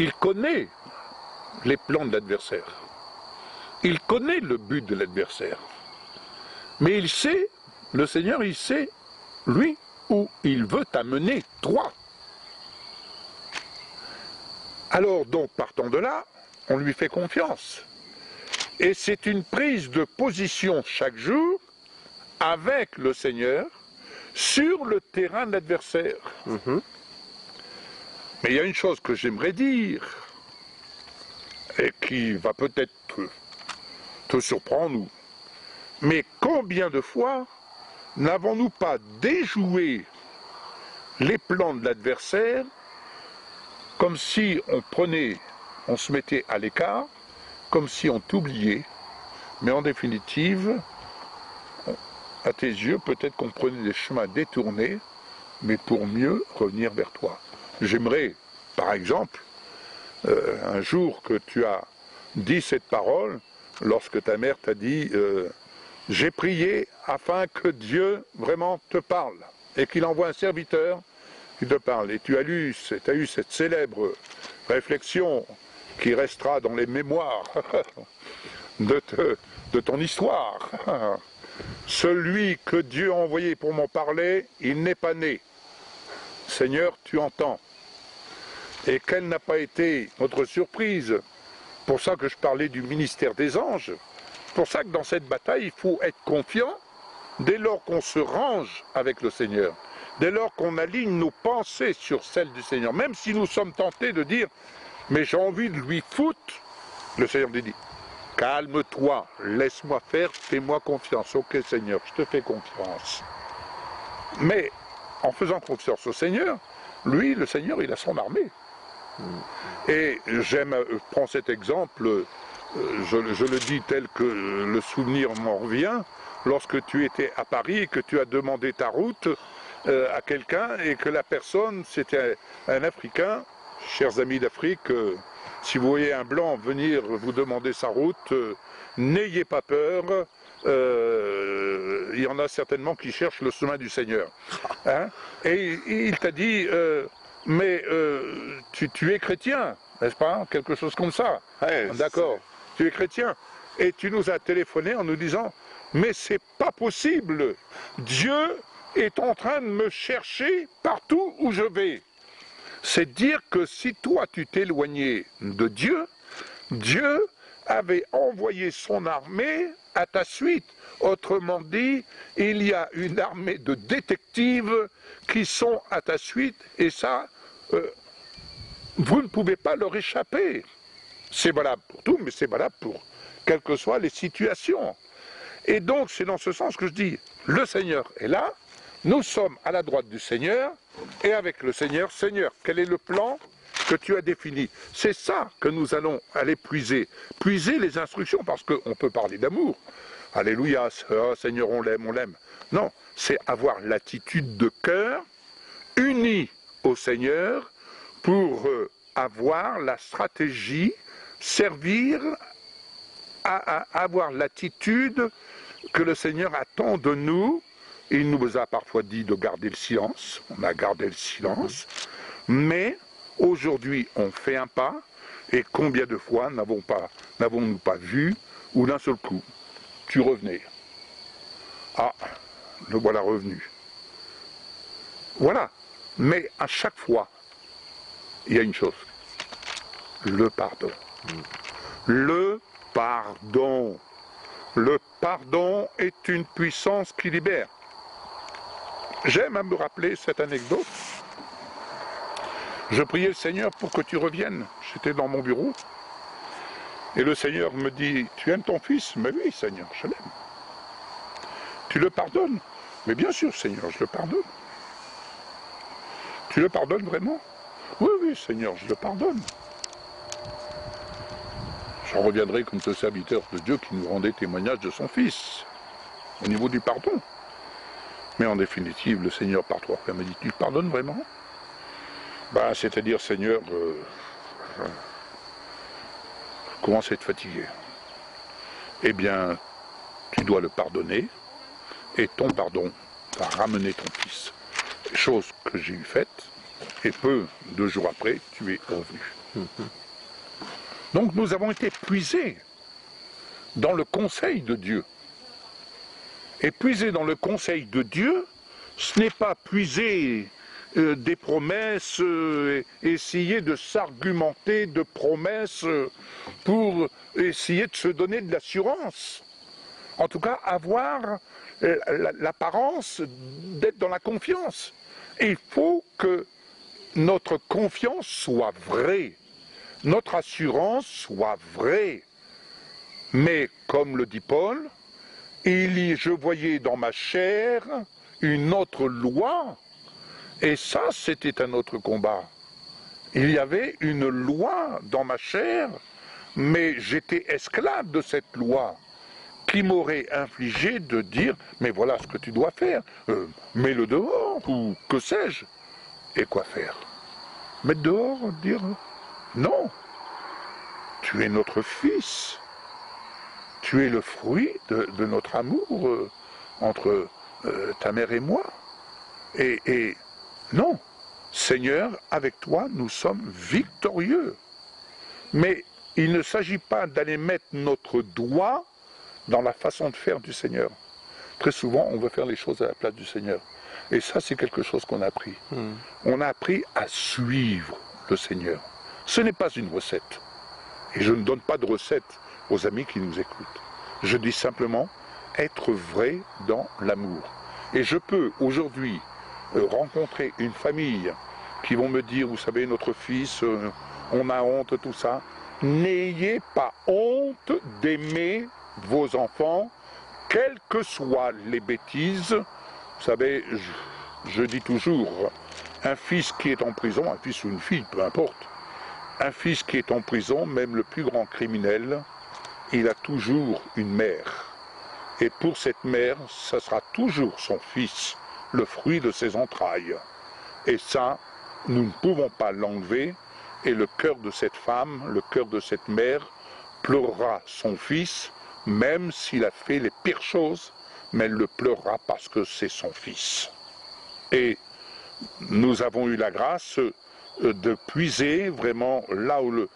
il connaît les plans de l'adversaire. Il connaît le but de l'adversaire. Mais il sait, le Seigneur, il sait, lui, où il veut t'amener, toi. Alors donc, partant de là, on lui fait confiance. Et c'est une prise de position chaque jour avec le Seigneur sur le terrain de l'adversaire. Mais il y a une chose que j'aimerais dire, et qui va peut-être te surprendre, mais combien de fois n'avons-nous pas déjoué les plans de l'adversaire comme si on se mettait à l'écart, comme si on t'oubliait, mais en définitive, à tes yeux, peut-être qu'on prenait des chemins détournés, mais pour mieux revenir vers toi. J'aimerais, par exemple, un jour que tu as dit cette parole, lorsque ta mère t'a dit j'ai prié afin que Dieu vraiment te parle et qu'il envoie un serviteur qui te parle. Et tu as eu cette célèbre réflexion qui restera dans les mémoires de ton histoire. Celui que Dieu a envoyé pour m'en parler, il n'est pas né. Seigneur, tu entends. Et quelle n'a pas été notre surprise? Pour ça que je parlais du ministère des anges. C'est pour ça que dans cette bataille, il faut être confiant dès lors qu'on se range avec le Seigneur. Dès lors qu'on aligne nos pensées sur celles du Seigneur. Même si nous sommes tentés de dire, mais j'ai envie de lui foutre, le Seigneur dit, calme-toi, laisse-moi faire, fais-moi confiance. Ok Seigneur, je te fais confiance. Mais en faisant confiance au Seigneur, lui, le Seigneur, il a son armée. Et je prends cet exemple, je le dis tel que le souvenir m'en revient, lorsque tu étais à Paris et que tu as demandé ta route à quelqu'un et que la personne, c'était un Africain, chers amis d'Afrique, si vous voyez un blanc venir vous demander sa route, n'ayez pas peur, il y en a certainement qui cherchent le chemin du Seigneur. Hein? Et il t'a dit, mais tu es chrétien, n'est-ce pas? Quelque chose comme ça. Ouais, d'accord, tu es chrétien. Et tu nous as téléphoné en nous disant, mais c'est pas possible, Dieu est en train de me chercher partout où je vais. C'est dire que si toi tu t'éloignais de Dieu, Dieu avait envoyé son armée à ta suite. Autrement dit, il y a une armée de détectives qui sont à ta suite et ça, vous ne pouvez pas leur échapper. C'est valable pour tout, mais c'est valable pour quelles que soient les situations. Et donc c'est dans ce sens que je dis, le Seigneur est là, nous sommes à la droite du Seigneur, et avec le Seigneur, Seigneur, quel est le plan que tu as défini? C'est ça que nous allons aller puiser les instructions, parce qu'on peut parler d'amour. Alléluia, oh, Seigneur, on l'aime, on l'aime. Non, c'est avoir l'attitude de cœur unie au Seigneur pour avoir la stratégie, servir à avoir l'attitude que le Seigneur attend de nous. Il nous a parfois dit de garder le silence, on a gardé le silence, mais aujourd'hui on fait un pas, et combien de fois n'avons-nous pas vu, où d'un seul coup, tu revenais. Ah, le voilà revenu. Voilà, mais à chaque fois, il y a une chose, le pardon. Le pardon. Le pardon est une puissance qui libère. J'aime à me rappeler cette anecdote. Je priais le Seigneur pour que tu reviennes. J'étais dans mon bureau. Et le Seigneur me dit, tu aimes ton fils? Mais oui, Seigneur, je l'aime. Tu le pardonnes? Mais bien sûr, Seigneur, je le pardonne. Tu le pardonnes vraiment? Oui, oui, Seigneur, je le pardonne. J'en reviendrai comme ce serviteur de Dieu qui nous rendait témoignage de son fils, au niveau du pardon. Mais en définitive, le Seigneur, par toi, m'a dit, tu le pardonnes vraiment? Ben, c'est-à-dire, Seigneur, je commence à être fatigué. Eh bien, tu dois le pardonner, et ton pardon va ramener ton fils. Chose que j'ai eu faite, et peu de jours après, tu es revenu. Donc nous avons été puisés dans le conseil de Dieu. Et puiser dans le conseil de Dieu, ce n'est pas puiser des promesses, essayer de s'argumenter de promesses pour essayer de se donner de l'assurance. En tout cas, avoir l'apparence d'être dans la confiance. Et il faut que notre confiance soit vraie, notre assurance soit vraie. Mais, comme le dit Paul, je voyais dans ma chair une autre loi, et ça, c'était un autre combat. Il y avait une loi dans ma chair, mais j'étais esclave de cette loi, qui m'aurait infligé de dire, mais voilà ce que tu dois faire, mets-le dehors, ou que sais-je. Et quoi faire? Mettre dehors, dire, non, tu es notre fils. Tu es le fruit de notre amour entre ta mère et moi. Et non, Seigneur, avec toi, nous sommes victorieux. Mais il ne s'agit pas d'aller mettre notre doigt dans la façon de faire du Seigneur. Très souvent, on veut faire les choses à la place du Seigneur. Et ça, c'est quelque chose qu'on a appris. On a appris à suivre le Seigneur. Ce n'est pas une recette. Et je ne donne pas de recette aux amis qui nous écoutent. Je dis simplement être vrai dans l'amour. Et je peux aujourd'hui rencontrer une famille qui vont me dire, vous savez, notre fils, on a honte, tout ça. N'ayez pas honte d'aimer vos enfants, quelles que soient les bêtises. Vous savez, je dis toujours, un fils qui est en prison, un fils ou une fille, peu importe, un fils qui est en prison, même le plus grand criminel, il a toujours une mère. Et pour cette mère, ça sera toujours son fils, le fruit de ses entrailles. Et ça, nous ne pouvons pas l'enlever. Et le cœur de cette femme, le cœur de cette mère, pleurera son fils, même s'il a fait les pires choses, mais elle le pleurera parce que c'est son fils. Et nous avons eu la grâce de puiser vraiment là où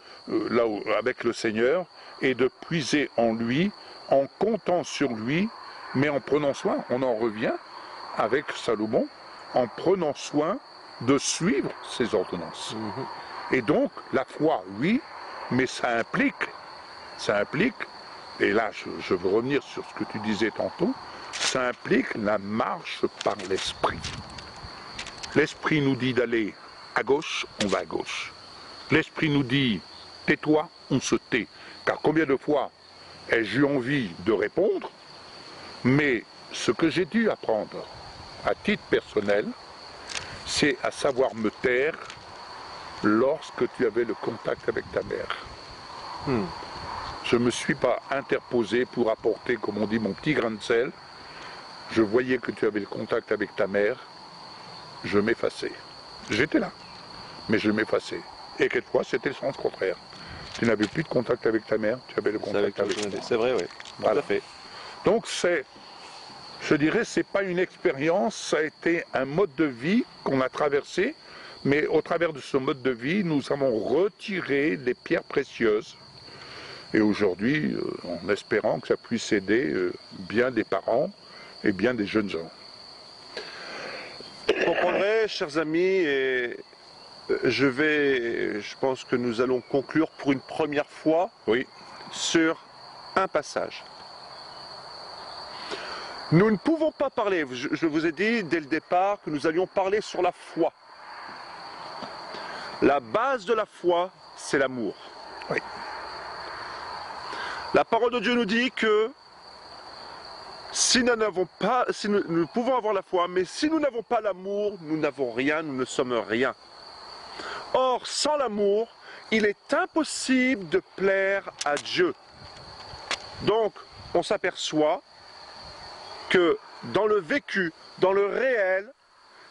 avec le Seigneur, et de puiser en lui, en comptant sur lui, mais en prenant soin, on en revient avec Salomon, en prenant soin de suivre ses ordonnances. Et donc, la foi, oui, mais ça implique, et là je veux revenir sur ce que tu disais tantôt, ça implique la marche par l'esprit. L'esprit nous dit d'aller à gauche, on va à gauche. L'esprit nous dit, tais-toi, on se tait. Car combien de fois ai-je eu envie de répondre, mais ce que j'ai dû apprendre à titre personnel, c'est à savoir me taire lorsque tu avais le contact avec ta mère. Je ne me suis pas interposé pour apporter, comme on dit, mon petit grain de sel. Je voyais que tu avais le contact avec ta mère, je m'effaçais. J'étais là, mais je m'effaçais. Et quelquefois, c'était le sens contraire. Tu n'avais plus de contact avec ta mère, tu avais le contact avec moi. C'est vrai, oui. Voilà. Tout à fait. Donc je dirais, c'est pas une expérience, ça a été un mode de vie qu'on a traversé, mais au travers de ce mode de vie, nous avons retiré des pierres précieuses. Et aujourd'hui, en espérant que ça puisse aider bien des parents et bien des jeunes gens. Vous comprendrez, chers amis, et je pense que nous allons conclure pour une première fois sur un passage. Nous ne pouvons pas parler, je vous ai dit dès le départ que nous allions parler sur la foi. La base de la foi, c'est l'amour. Oui. La parole de Dieu nous dit que si nous pouvons avoir la foi, mais si nous n'avons pas l'amour, nous n'avons rien, nous ne sommes rien. Or, sans l'amour, il est impossible de plaire à Dieu. Donc, on s'aperçoit que dans le vécu, dans le réel,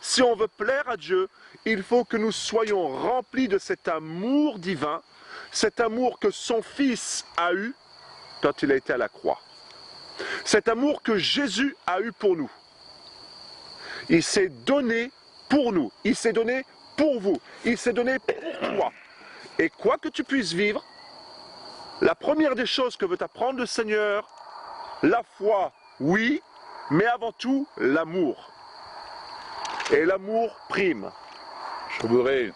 si on veut plaire à Dieu, il faut que nous soyons remplis de cet amour divin, cet amour que son Fils a eu quand il a été à la croix. Cet amour que Jésus a eu pour nous. Il s'est donné pour nous, il s'est donné pour vous, il s'est donné pour toi. Et quoi que tu puisses vivre, la première des choses que veut t'apprendre le Seigneur, la foi, oui, mais avant tout, l'amour. Et l'amour prime. Je voudrais,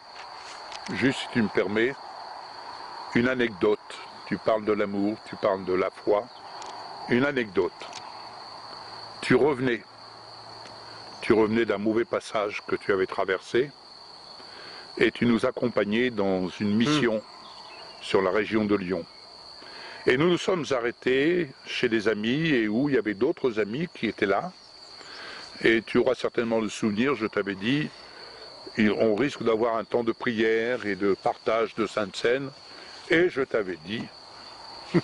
juste si tu me permets, une anecdote. Tu parles de l'amour, tu parles de la foi. Une anecdote. Tu revenais d'un mauvais passage que tu avais traversé et tu nous accompagnais dans une mission sur la région de Lyon. Et nous nous sommes arrêtés chez des amis et où il y avait d'autres amis qui étaient là. Et tu auras certainement le souvenir, je t'avais dit, on risque d'avoir un temps de prière et de partage de Sainte Seine. Et je t'avais dit,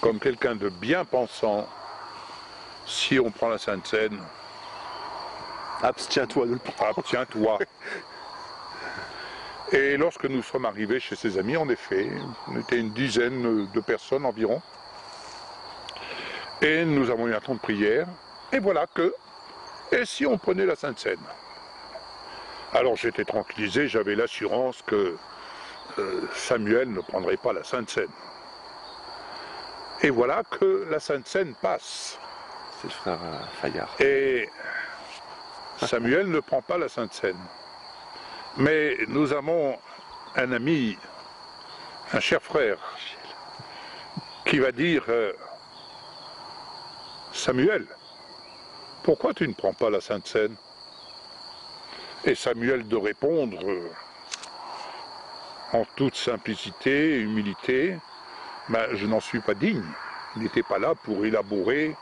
comme quelqu'un de bien pensant, si on prend la Sainte Seine, abstiens-toi de le prendre. Abstiens-toi. Et lorsque nous sommes arrivés chez ces amis, en effet, on était une dizaine de personnes environ. Et nous avons eu un temps de prière. Et voilà que, et si on prenait la Sainte Seine? Alors j'étais tranquillisé, j'avais l'assurance que Samuel ne prendrait pas la Sainte Seine. Et voilà que la Sainte Seine passe. C'est le frère Fayard. Et Samuel ne prend pas la Sainte Seine. Mais nous avons un ami, un cher frère, qui va dire Samuel, pourquoi tu ne prends pas la Sainte Seine? Et Samuel de répondre en toute simplicité et humilité, ben, je n'en suis pas digne. Il n'était pas là pour élaborer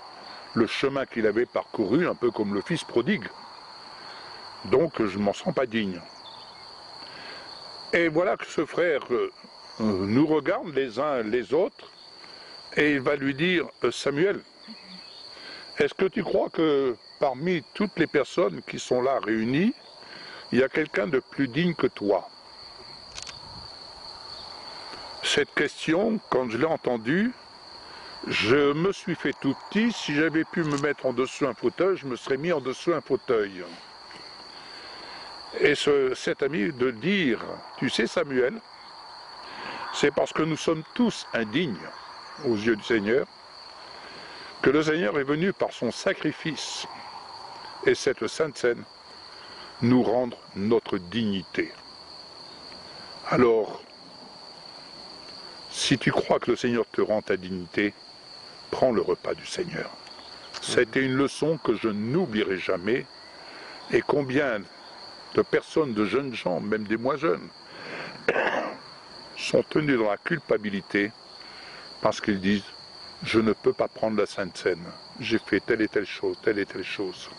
le chemin qu'il avait parcouru, un peu comme le fils prodigue. Donc je ne m'en sens pas digne. Et voilà que ce frère nous regarde les uns les autres et il va lui dire Samuel, est-ce que tu crois que parmi toutes les personnes qui sont là réunies, il y a quelqu'un de plus digne que toi? Cette question, quand je l'ai entendue, je me suis fait tout petit. Si j'avais pu me mettre en dessous un fauteuil, je me serais mis en dessous un fauteuil. Et cet ami de dire, tu sais Samuel, c'est parce que nous sommes tous indignes aux yeux du Seigneur, que le Seigneur est venu par son sacrifice et cette Sainte Seine nous rendre notre dignité. Alors, si tu crois que le Seigneur te rend ta dignité, prends le repas du Seigneur. C'était une leçon que je n'oublierai jamais. Et combien de personnes, de jeunes gens, même des moins jeunes, sont tenus dans la culpabilité parce qu'ils disent « Je ne peux pas prendre la Sainte Seine, j'ai fait telle et telle chose, telle et telle chose. »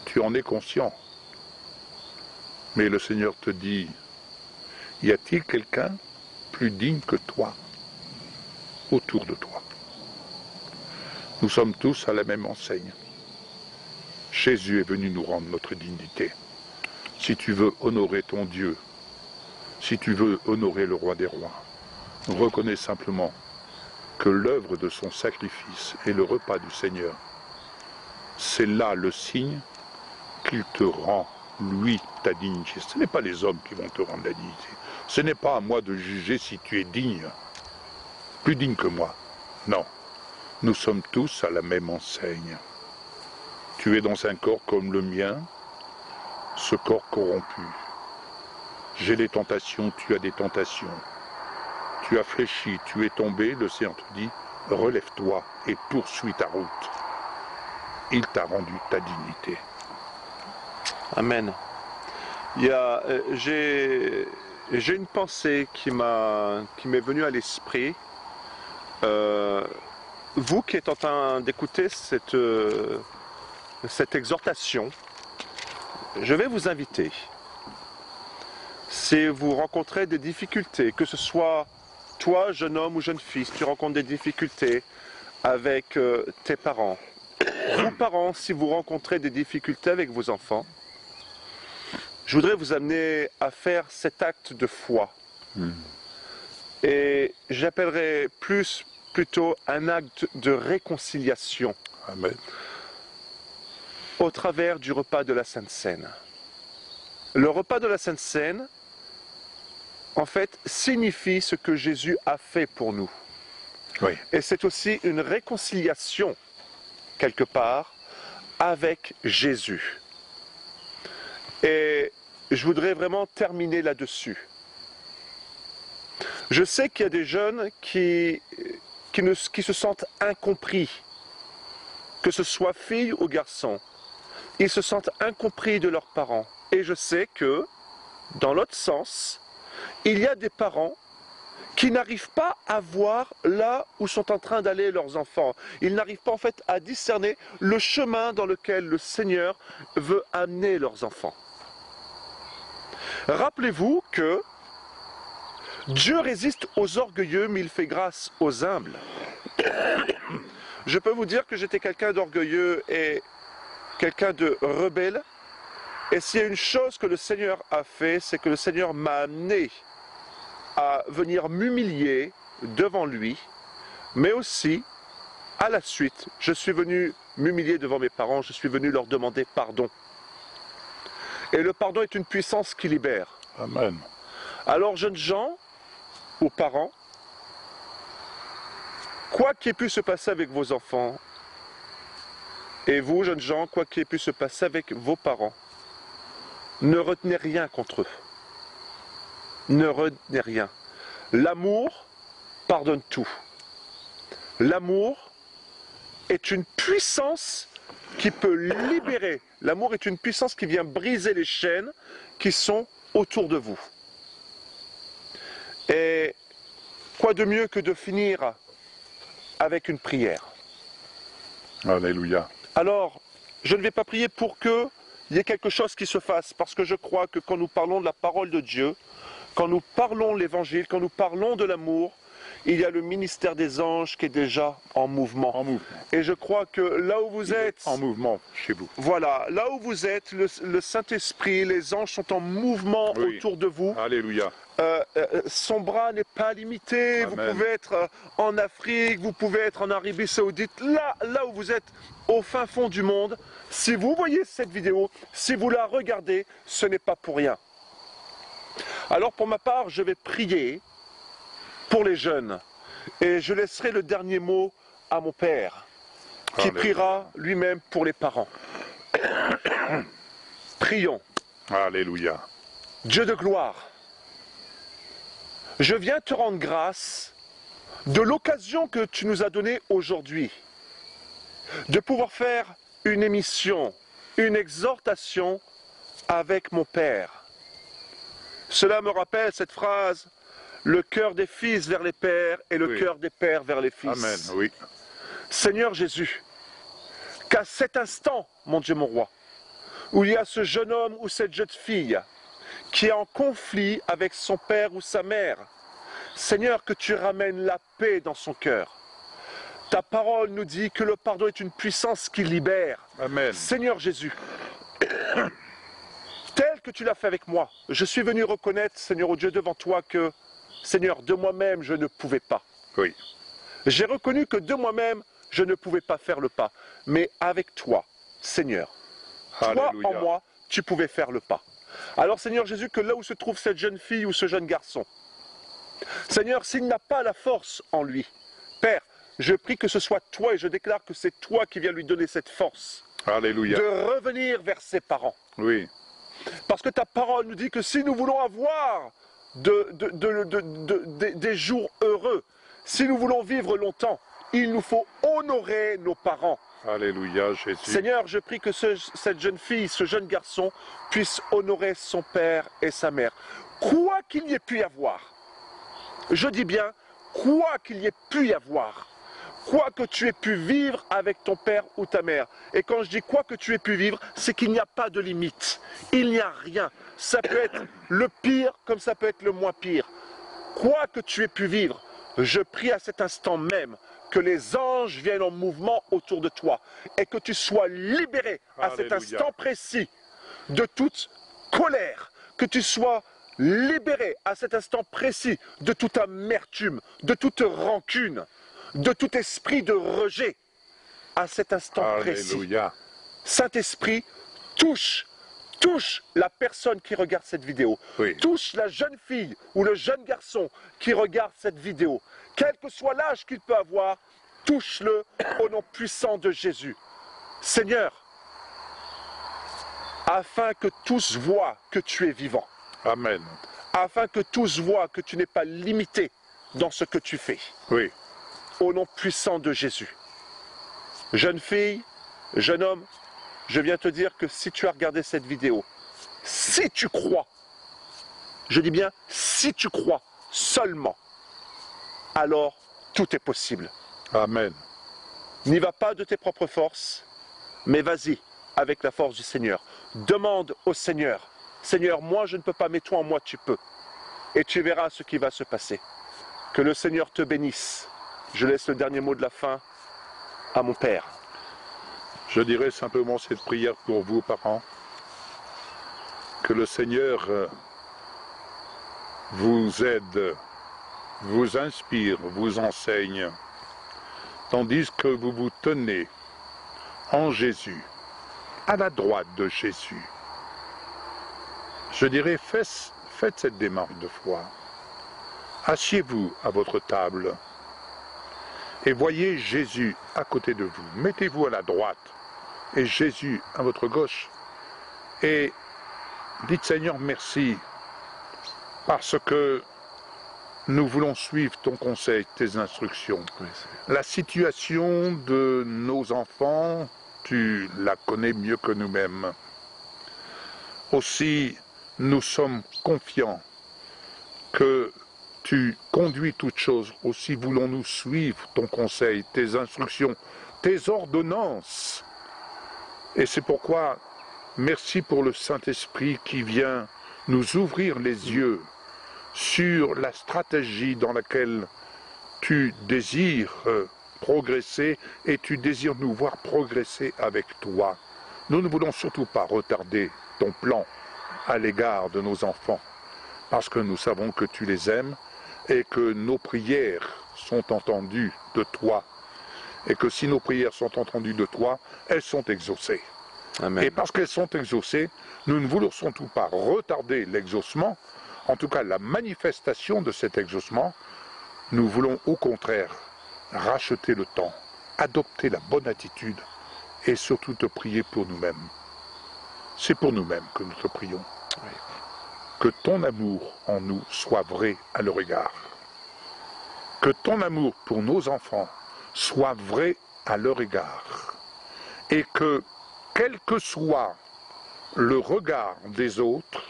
Tu en es conscient. Mais le Seigneur te dit « Y a-t-il quelqu'un plus digne que toi autour de toi ?» Nous sommes tous à la même enseigne. Jésus est venu nous rendre notre dignité. Si tu veux honorer ton Dieu, si tu veux honorer le roi des rois, reconnais simplement que l'œuvre de son sacrifice et le repas du Seigneur, c'est là le signe qu'il te rend, lui, ta dignité. Ce n'est pas les hommes qui vont te rendre la dignité. Ce n'est pas à moi de juger si tu es digne, plus digne que moi. Non, nous sommes tous à la même enseigne. Tu es dans un corps comme le mien, ce corps corrompu. J'ai des tentations, tu as des tentations. Tu as fléchi, tu es tombé, le Seigneur te dit, relève-toi et poursuis ta route. Il t'a rendu ta dignité. Amen. J'ai une pensée qui m'est venue à l'esprit. Vous qui êtes en train d'écouter cette exhortation, je vais vous inviter, si vous rencontrez des difficultés, que ce soit toi, jeune homme ou jeune fille, si tu rencontres des difficultés avec tes parents, vous parents, si vous rencontrez des difficultés avec vos enfants, je voudrais vous amener à faire cet acte de foi. Et j'appellerais plutôt un acte de réconciliation. Amen. Au travers du repas de la Sainte Seine. Le repas de la Sainte Seine en fait, signifie ce que Jésus a fait pour nous. Oui. Et c'est aussi une réconciliation, quelque part, avec Jésus. Et je voudrais vraiment terminer là-dessus. Je sais qu'il y a des jeunes qui se sentent incompris, que ce soit filles ou garçons. Ils se sentent incompris de leurs parents. Et je sais que, dans l'autre sens, il y a des parents qui n'arrivent pas à voir là où sont en train d'aller leurs enfants. Ils n'arrivent pas en fait à discerner le chemin dans lequel le Seigneur veut amener leurs enfants. Rappelez-vous que Dieu résiste aux orgueilleux, mais il fait grâce aux humbles. Je peux vous dire que j'étais quelqu'un d'orgueilleux et quelqu'un de rebelle. Et s'il y a une chose que le Seigneur a fait, c'est que le Seigneur m'a amené à venir m'humilier devant lui, mais aussi, à la suite, je suis venu m'humilier devant mes parents, je suis venu leur demander pardon. Et le pardon est une puissance qui libère. Amen. Alors, jeunes gens ou parents, quoi qu'il ait pu se passer avec vos enfants, et vous, jeunes gens, quoi qu'il ait pu se passer avec vos parents, ne retenez rien contre eux. Ne retenez rien. L'amour pardonne tout. L'amour est une puissance qui peut libérer. L'amour est une puissance qui vient briser les chaînes qui sont autour de vous. Et quoi de mieux que de finir avec une prière? Alléluia. Alors, je ne vais pas prier pour qu'il y ait quelque chose qui se fasse, parce que je crois que quand nous parlons de la parole de Dieu, quand nous parlons de l'évangile, quand nous parlons de l'amour, il y a le ministère des anges qui est déjà en mouvement. En mouvement. Et je crois que là où vous êtes, En mouvement chez vous. voilà, là où vous êtes, le Saint-Esprit, les anges sont en mouvement Oui. autour de vous. Alléluia. Son bras n'est pas limité, Amen. vous pouvez être en Afrique, vous pouvez être en Arabie Saoudite, là où vous êtes, au fin fond du monde. Si vous voyez cette vidéo, si vous la regardez, ce n'est pas pour rien. Alors pour ma part, je vais prier pour les jeunes et je laisserai le dernier mot à mon père qui Alléluia. priera lui-même pour les parents. Prions. Alléluia. Dieu de gloire, je viens te rendre grâce de l'occasion que tu nous as donnée aujourd'hui de pouvoir faire une émission, une exhortation avec mon Père. Cela me rappelle cette phrase, le cœur des fils vers les pères et le Oui. cœur des pères vers les fils. Amen. Oui. Seigneur Jésus, qu'à cet instant, mon Dieu mon roi, où il y a ce jeune homme ou cette jeune fille qui est en conflit avec son père ou sa mère, Seigneur, que tu ramènes la paix dans son cœur. Ta parole nous dit que le pardon est une puissance qui libère. Amen. Seigneur Jésus, tel que tu l'as fait avec moi, je suis venu reconnaître, Seigneur oh Dieu, devant toi que, Seigneur, de moi-même, je ne pouvais pas. Oui. J'ai reconnu que de moi-même, je ne pouvais pas faire le pas. Mais avec toi, Seigneur, toi Alléluia. en moi, tu pouvais faire le pas. Alors Seigneur Jésus, que là où se trouve cette jeune fille ou ce jeune garçon, Seigneur, s'il n'a pas la force en lui, Père, je prie que ce soit toi et je déclare que c'est toi qui viens lui donner cette force Alléluia. de revenir vers ses parents. Oui. Parce que ta parole nous dit que si nous voulons avoir des jours heureux, si nous voulons vivre longtemps, il nous faut honorer nos parents. Alléluia, Jésus. Seigneur, je prie que cette jeune fille, ce jeune garçon, puisse honorer son père et sa mère. Quoi qu'il y ait pu y avoir, je dis bien, quoi qu'il y ait pu y avoir, quoi que tu aies pu vivre avec ton père ou ta mère. Et quand je dis quoi que tu aies pu vivre, c'est qu'il n'y a pas de limite. Il n'y a rien. Ça peut être le pire comme ça peut être le moins pire. Quoi que tu aies pu vivre, je prie à cet instant même que les anges viennent en mouvement autour de toi et que tu sois libéré à cet Alléluia. instant précis de toute colère, que tu sois libéré à cet instant précis de toute amertume, de toute rancune, de tout esprit de rejet à cet instant précis. Alléluia. Saint-Esprit, touche touche la personne qui regarde cette vidéo. Oui. Touche la jeune fille ou le jeune garçon qui regarde cette vidéo. Quel que soit l'âge qu'il peut avoir, touche-le au nom puissant de Jésus. Seigneur, afin que tous voient que tu es vivant. Amen. Afin que tous voient que tu n'es pas limité dans ce que tu fais. Oui. Au nom puissant de Jésus. Jeune fille, jeune homme, je viens te dire que si tu as regardé cette vidéo, si tu crois, je dis bien si tu crois seulement, alors tout est possible. Amen. N'y va pas de tes propres forces, mais vas-y avec la force du Seigneur. Demande au Seigneur, Seigneur, moi je ne peux pas, mais toi en moi tu peux. Et tu verras ce qui va se passer. Que le Seigneur te bénisse. Je laisse le dernier mot de la fin à mon Père. Je dirais simplement cette prière pour vous, parents. Que le Seigneur vous aide, vous inspire, vous enseigne, tandis que vous vous tenez en Jésus, à la droite de Jésus. Je dirais, faites cette démarche de foi. Asseyez-vous à votre table et voyez Jésus à côté de vous. Mettez-vous à la droite et Jésus à votre gauche. Et dites Seigneur merci parce que nous voulons suivre ton conseil, tes instructions. Oui, la situation de nos enfants, tu la connais mieux que nous-mêmes. Aussi, nous sommes confiants que tu conduis toutes choses. Aussi voulons-nous suivre ton conseil, tes instructions, tes ordonnances. Et c'est pourquoi, merci pour le Saint-Esprit qui vient nous ouvrir les yeux sur la stratégie dans laquelle tu désires progresser et tu désires nous voir progresser avec toi. Nous ne voulons surtout pas retarder ton plan à l'égard de nos enfants, parce que nous savons que tu les aimes et que nos prières sont entendues de toi. Et que si nos prières sont entendues de toi, elles sont exaucées. Amen. Et parce qu'elles sont exaucées, nous ne voulons surtout pas retarder l'exaucement, en tout cas la manifestation de cet exaucement. Nous voulons au contraire racheter le temps, adopter la bonne attitude et surtout te prier pour nous-mêmes. C'est pour nous-mêmes que nous te prions. Oui. Que ton amour en nous soit vrai à leur égard. Que ton amour pour nos enfants soit vrai à leur égard. Et que, quel que soit le regard des autres,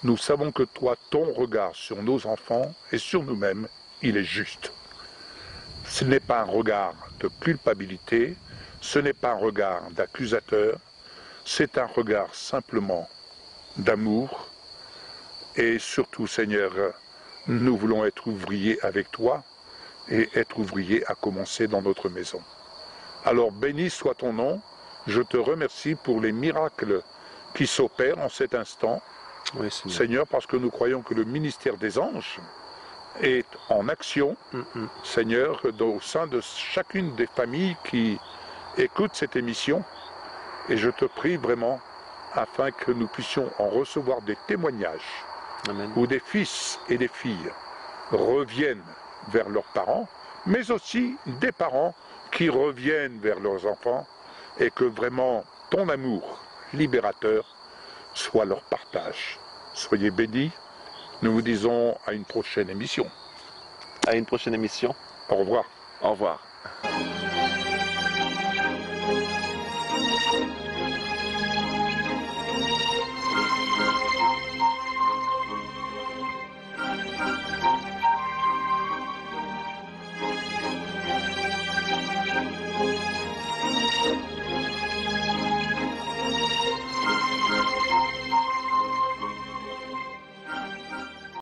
nous savons que toi, ton regard sur nos enfants et sur nous-mêmes, il est juste. Ce n'est pas un regard de culpabilité, ce n'est pas un regard d'accusateur, c'est un regard simplement d'amour. Et surtout, Seigneur, nous voulons être ouvriers avec toi et être ouvriers à commencer dans notre maison. Alors béni soit ton nom, je te remercie pour les miracles qui s'opèrent en cet instant, Oui, Seigneur. Seigneur, parce que nous croyons que le ministère des anges est en action, Seigneur, au sein de chacune des familles qui écoutent cette émission. Et je te prie vraiment afin que nous puissions en recevoir des témoignages Amen. où des fils et des filles reviennent vers leurs parents, mais aussi des parents qui reviennent vers leurs enfants, et que vraiment ton amour libérateur soit leur partage. Soyez bénis, nous vous disons à une prochaine émission. À une prochaine émission. Au revoir. Au revoir.